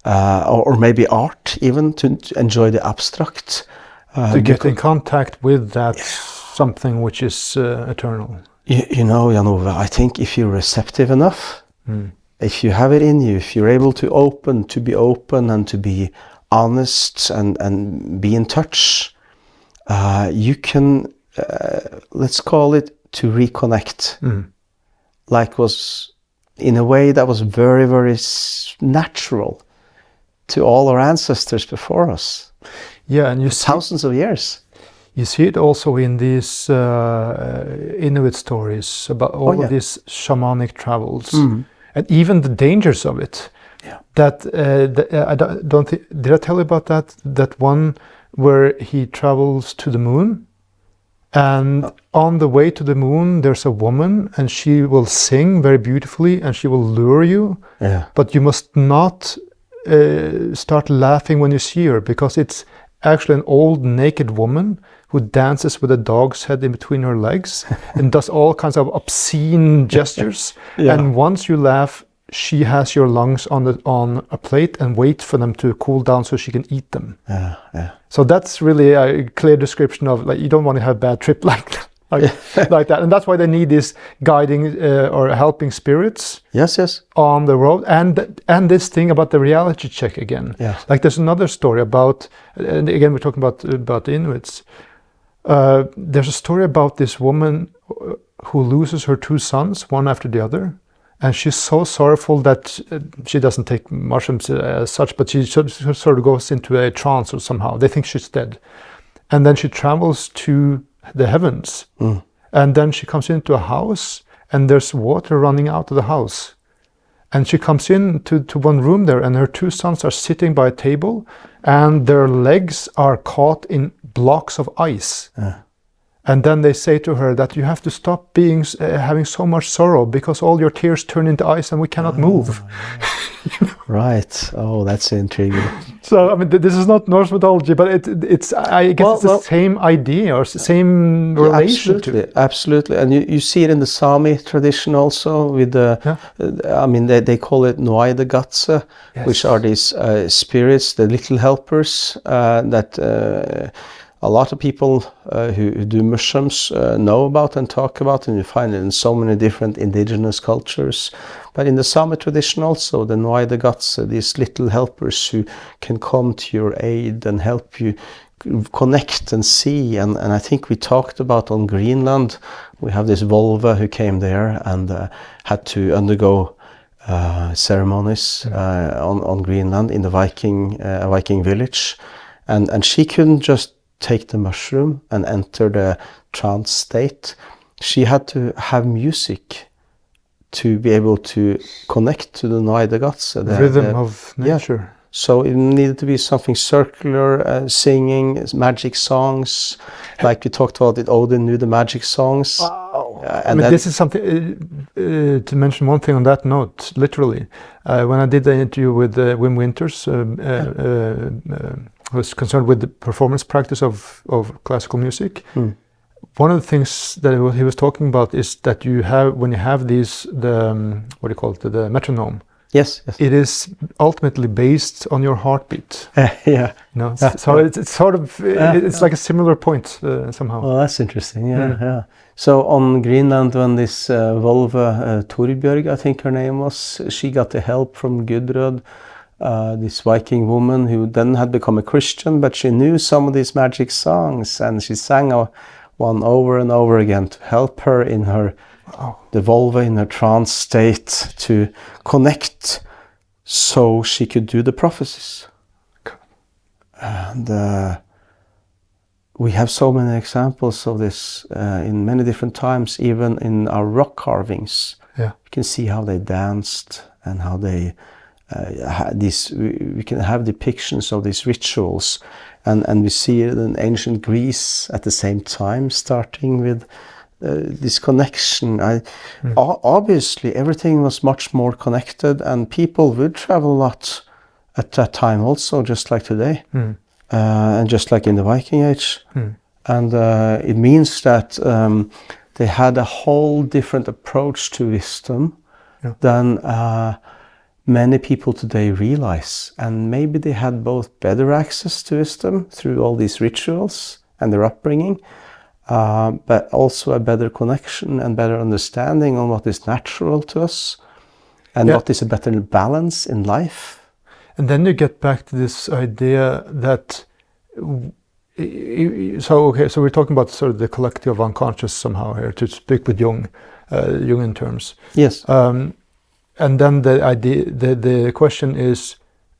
or maybe art, even to enjoy the abstract. To get in contact with that something which is eternal. Jan-Ove, I think if you're receptive enough, if you have it in you, if you're able to be open and to be honest and be in touch, you can, let's call it, to reconnect. Like was, in a way that was very, very natural to all our ancestors before us. Yeah, and thousands of years. You see it also in these Inuit stories about all of these shamanic travels, and even the dangers of it. Yeah. Did I tell you about that? That one where he travels to the moon, and on the way to the moon, there's a woman, and she will sing very beautifully, and she will lure you. Yeah. But you must not start laughing when you see her, because it's actually an old naked woman who dances with a dog's head in between her legs and does all kinds of obscene gestures. And once you laugh, she has your lungs on a plate and waits for them to cool down so she can eat them. Yeah. So that's really a clear description of, like, you don't want to have a bad trip like that. Like that, and that's why they need these guiding or helping spirits. Yes. On the road, and this thing about the reality check again. Yeah. Like there's another story about, and again we're talking about the Inuits. There's a story about this woman who loses her 2 sons, one after the other, and she's so sorrowful that she doesn't take mushrooms as such, but she sort of goes into a trance or somehow. They think she's dead, and then she travels to the heavens, and then she comes into a house and there's water running out of the house, and she comes in to one room there, and her 2 sons are sitting by a table and their legs are caught in blocks of ice. And then they say to her that you have to stop having so much sorrow because all your tears turn into ice and we cannot move. Right. Oh, that's intriguing. So, I mean, this is not Norse mythology, but I guess it's the same idea or same relation to it. Absolutely. And you see it in the Sami tradition also with I mean, they call it Nuaidegatse, which are these spirits, the little helpers that a lot of people who do mushrooms know about and talk about, and you find it in so many different indigenous cultures. But in the Sami tradition also, the Nuaidegatse, these little helpers who can come to your aid and help you connect and see. And I think we talked about on Greenland, we have this Volva who came there and had to undergo ceremonies on Greenland in the Viking village. And she couldn't just take the mushroom and enter the trance state. She had to have music to be able to connect to the Nuaidegatse, the rhythm of nature. Yeah. So it needed to be something circular, singing magic songs, like we talked about it. Odin knew the magic songs. Wow. I mean, this is something to mention one thing on that note. Literally, when I did the interview with Wim Winters, who was concerned with the performance practice of classical music. One of the things that he was talking about is that when you have these what do you call it, the metronome. Yes. It is ultimately based on your heartbeat. Yeah. No. So it's sort of it's like a similar point somehow. Well, that's interesting. Yeah. So on Greenland, when this Volva Torbjörg, I think her name was, she got the help from Gudrun, this Viking woman who then had become a Christian, but she knew some of these magic songs, and she sang one over and over again to help her in her the Volva, in her trance state, to connect so she could do the prophecies. And we have so many examples of this in many different times, even in our rock carvings. Yeah. You can see how they danced and how they we can have depictions of these rituals, and we see it in ancient Greece at the same time, starting with this connection. Obviously everything was much more connected, and people would travel a lot at that time also, just like today, and just like in the Viking Age. And it means that they had a whole different approach to wisdom than many people today realize. And maybe they had both better access to wisdom through all these rituals and their upbringing, but also a better connection and better understanding on what is natural to us and what is a better balance in life. And then you get back to this idea that so we're talking about sort of the collective unconscious somehow here, to speak with Jungian terms. Yes. And then the question is,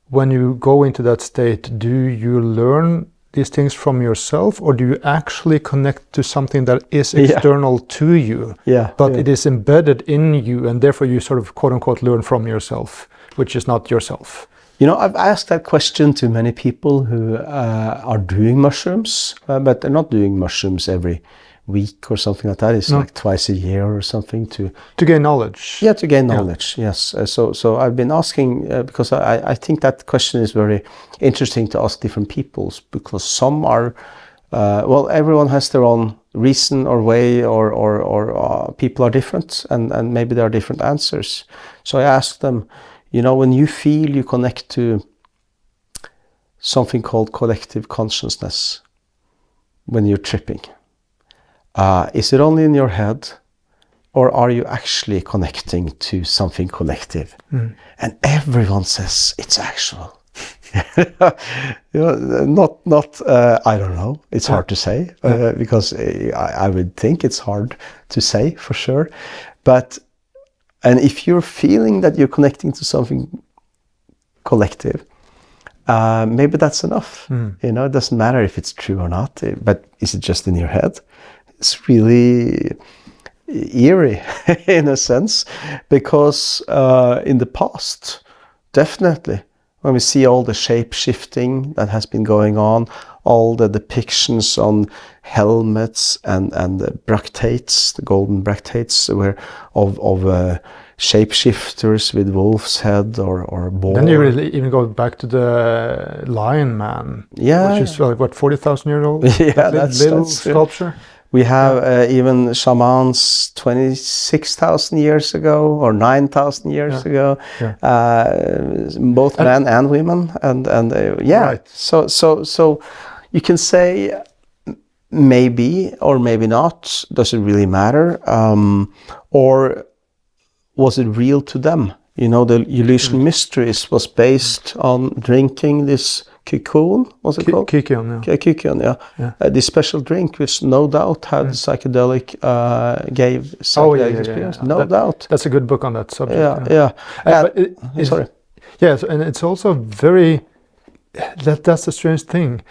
when you go into that state, do you learn these things from yourself, or do you actually connect to something that is external to you, but it is embedded in you, and therefore you sort of quote unquote learn from yourself, which is not yourself? You know, I've asked that question to many people who are doing mushrooms, but they're not doing mushrooms every week or something like that. It's like twice a year or something to gain knowledge. Yeah, to gain knowledge. Yes. So I've been asking because I think that question is very interesting to ask different peoples, because some are Well, everyone has their own reason or way, or people are different, and maybe there are different answers. So I asked them, when you feel you connect to something called collective consciousness, when you're tripping, is it only in your head, or are you actually connecting to something collective? And everyone says it's actual. Not I don't know, it's hard to say, because I would think it's hard to say for sure, and if you're feeling that you're connecting to something collective, maybe that's enough. It doesn't matter if it's true or not, but is it just in your head? It's really eerie in a sense, because in the past, definitely, when we see all the shape shifting that has been going on, all the depictions on helmets and the bractates, the golden bractates, were of shapeshifters with wolf's head or boar. Then you really even go back to the Lion Man, which is what, 40,000 years old? Yeah, that's little sculpture. We have even shamans 26,000 years ago or 9,000 years ago, both men and women, and right. So you can say maybe or maybe not. Does it really matter? Or was it real to them? The Elysian Mysteries was based on drinking this cocoon, was it called? Cocoon, yeah. Cocoon, yeah. This special drink, which no doubt had gave psychedelic experience. No doubt. That's a good book on that subject. Yeah. Sorry. Yes, and it's also very. That's the strange thing.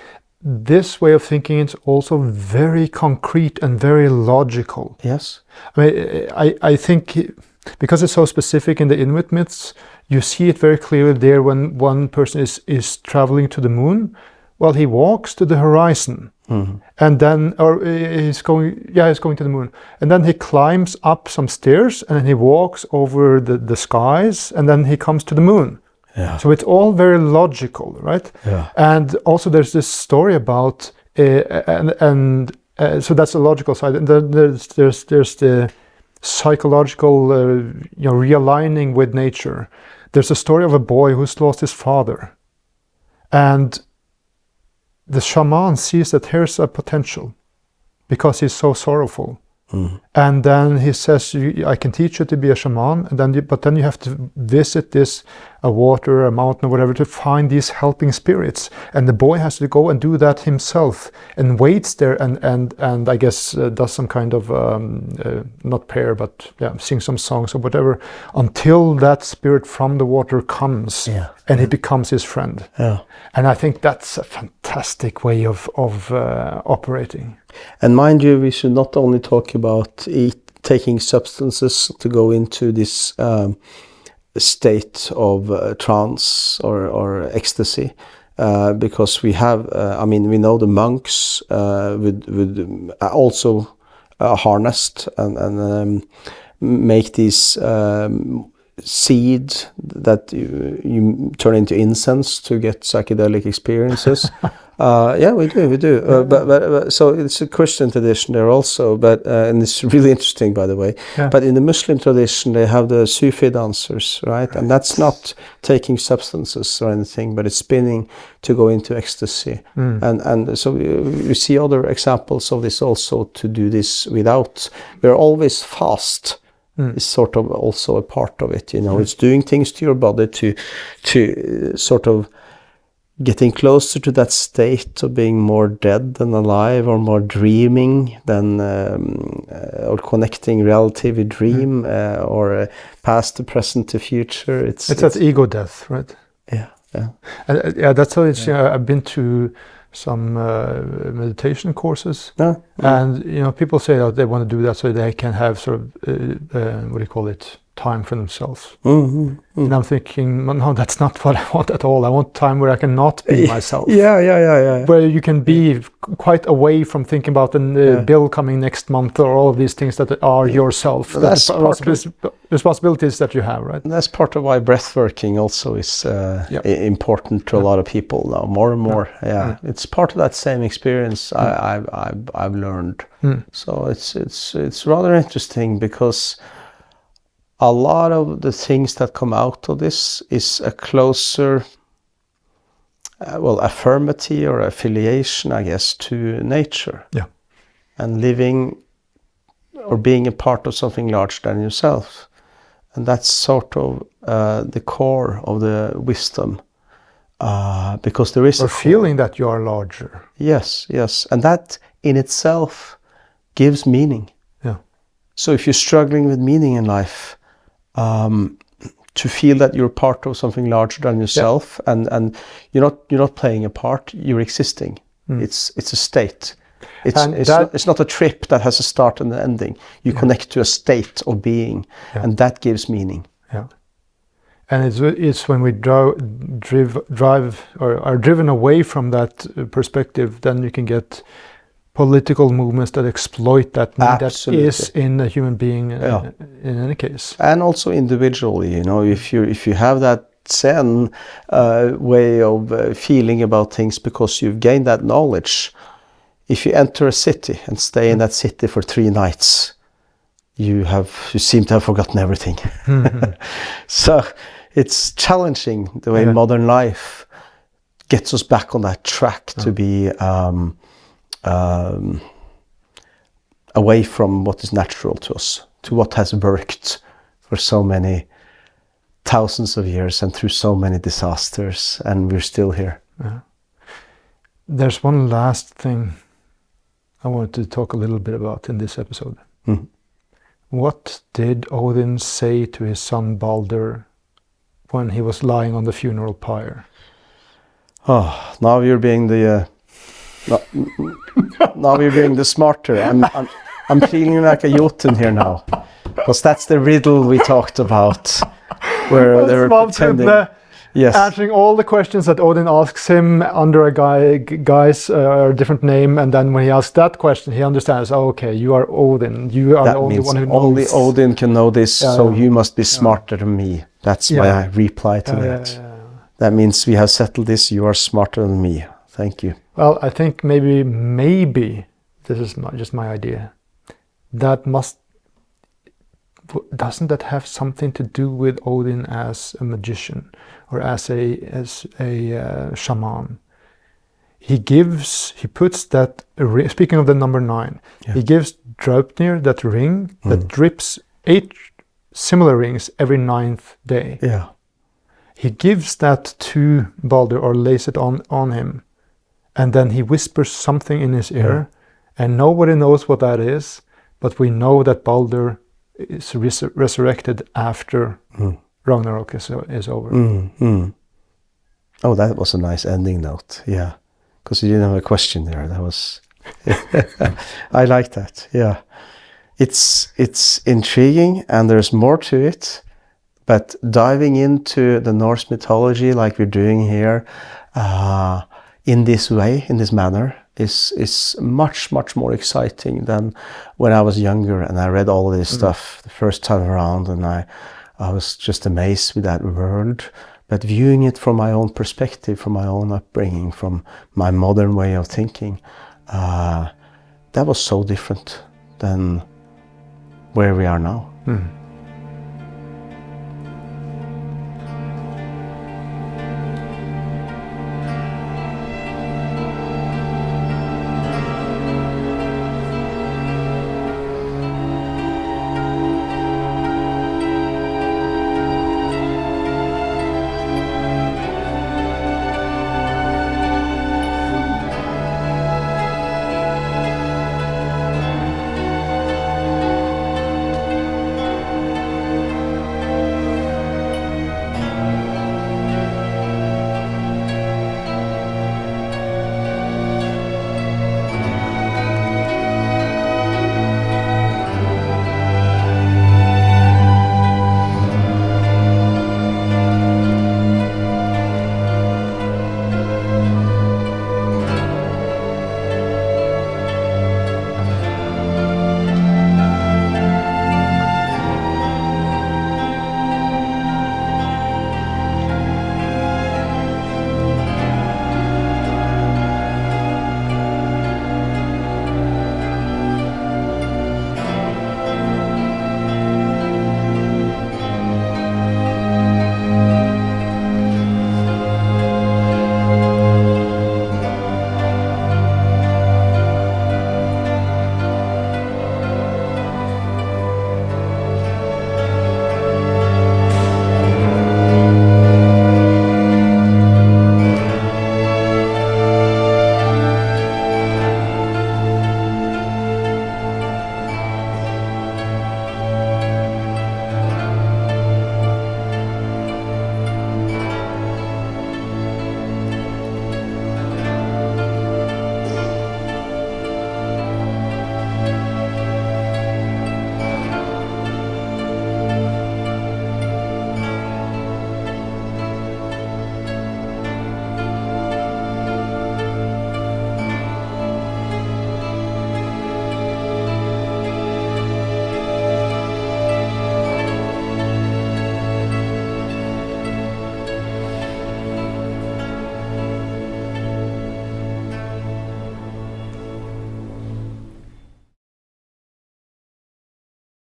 This way of thinking is also very concrete and very logical. Yes. I think. Because it's so specific in the Inuit myths, you see it very clearly there when one person is traveling to the moon. Well, he walks to the horizon, and then, or he's going to the moon, and then he climbs up some stairs, and then he walks over the skies, and then he comes to the moon. Yeah. So it's all very logical, right? Yeah. And also there's this story about, so that's the logical side, and then there's the psychological realigning with nature. There's a story of a boy who's lost his father, and the shaman sees that here's a potential because he's so sorrowful. And then he says, I can teach you to be a shaman, and but then you have to visit a water, a mountain, or whatever, to find these helping spirits. And the boy has to go and do that himself, and waits there, and I guess does some kind of not prayer, but sing some songs or whatever, until that spirit from the water comes, and he becomes his friend. And I think that's a fantastic way of operating. And mind you, we should not only talk about taking substances to go into this state of trance or ecstasy, because we have, we know the monks would also harnessed and make these seed that you turn into incense to get psychedelic experiences. We do. But so it's a Christian tradition there also, and it's really interesting, by the way. But in the Muslim tradition, they have the Sufi dancers, right? And that's not taking substances or anything, but it's spinning to go into ecstasy. And so you see other examples of this also, to do this without. We're always fast. Is sort of also a part of it, It's doing things to your body to sort of getting closer to that state of being more dead than alive, or more dreaming than, or connecting reality with dream, or past to present to future. It's that ego death, right? Yeah. And, that's how it's. I've been to some meditation courses, and people say that they want to do that so they can have sort of what do you call it, time for themselves. Mm-hmm. And I'm thinking, no, that's not what I want at all. I want time where I can not be myself. Yeah. Where you can be quite away from thinking about the bill coming next month or all of these things that are yourself. That's responsibilities that you have, right? That's part of why breathworking also is important to a lot of people now, more and more. Yeah. It's part of that same experience I've learned. So it's rather interesting, because a lot of the things that come out of this is a closer, affirmity or affiliation, I guess, to nature. Yeah. And living or being a part of something larger than yourself. And that's sort of the core of the wisdom. Because there is a feeling that you are larger. Yes. And that in itself gives meaning. Yeah. So if you're struggling with meaning in life, to feel that you're part of something larger than yourself, and you're not playing a part, you're existing. It's a state. It's not a trip that has a start and an ending. You connect to a state of being, and that gives meaning. Yeah. And it's when we drive or are driven away from that perspective, then you can get political movements that exploit that need that is in a human being in any case. And also individually, if you have that Zen way of feeling about things because you've gained that knowledge, if you enter a city and stay in that city for 3 nights, you seem to have forgotten everything. So it's challenging the way modern life gets us back on that track to be away from what is natural to us, to what has worked for so many thousands of years and through so many disasters, and we're still here. There's one last thing I wanted to talk a little bit about in this episode. What did Odin say to his son Balder when he was lying on the funeral pyre? Oh, now you're being the now you're being the smarter. I'm feeling like a Jotun here now, because that's the riddle we talked about, where they're pretending. Answering all the questions that Odin asks him under a guy's different name, and then when he asks that question, he understands. Oh, okay, you are Odin. You are the only one who knows. Only Odin can know this, so you must be smarter than me. That's my reply to that. That means we have settled this. You are smarter than me. Thank you. Well, I think maybe this is just my idea. Doesn't that have something to do with Odin as a magician or as a shaman? He puts that speaking of the number 9, he gives Draupnir that ring that drips 8 similar rings every 9th day. Yeah. He gives that to Balder, or lays it on him. And then he whispers something in his ear, and nobody knows what that is, but we know that Balder is resurrected after Ragnarok is over. Oh, that was a nice ending note. Yeah, because you didn't have a question there. That was, I like that. Yeah, it's intriguing, and there's more to it. But diving into the Norse mythology, like we're doing here, in this way, in this manner, is much more exciting than when I was younger and I read all of this stuff the first time around, and I was just amazed with that world. But viewing it from my own perspective, from my own upbringing, from my modern way of thinking, that was so different than where we are now.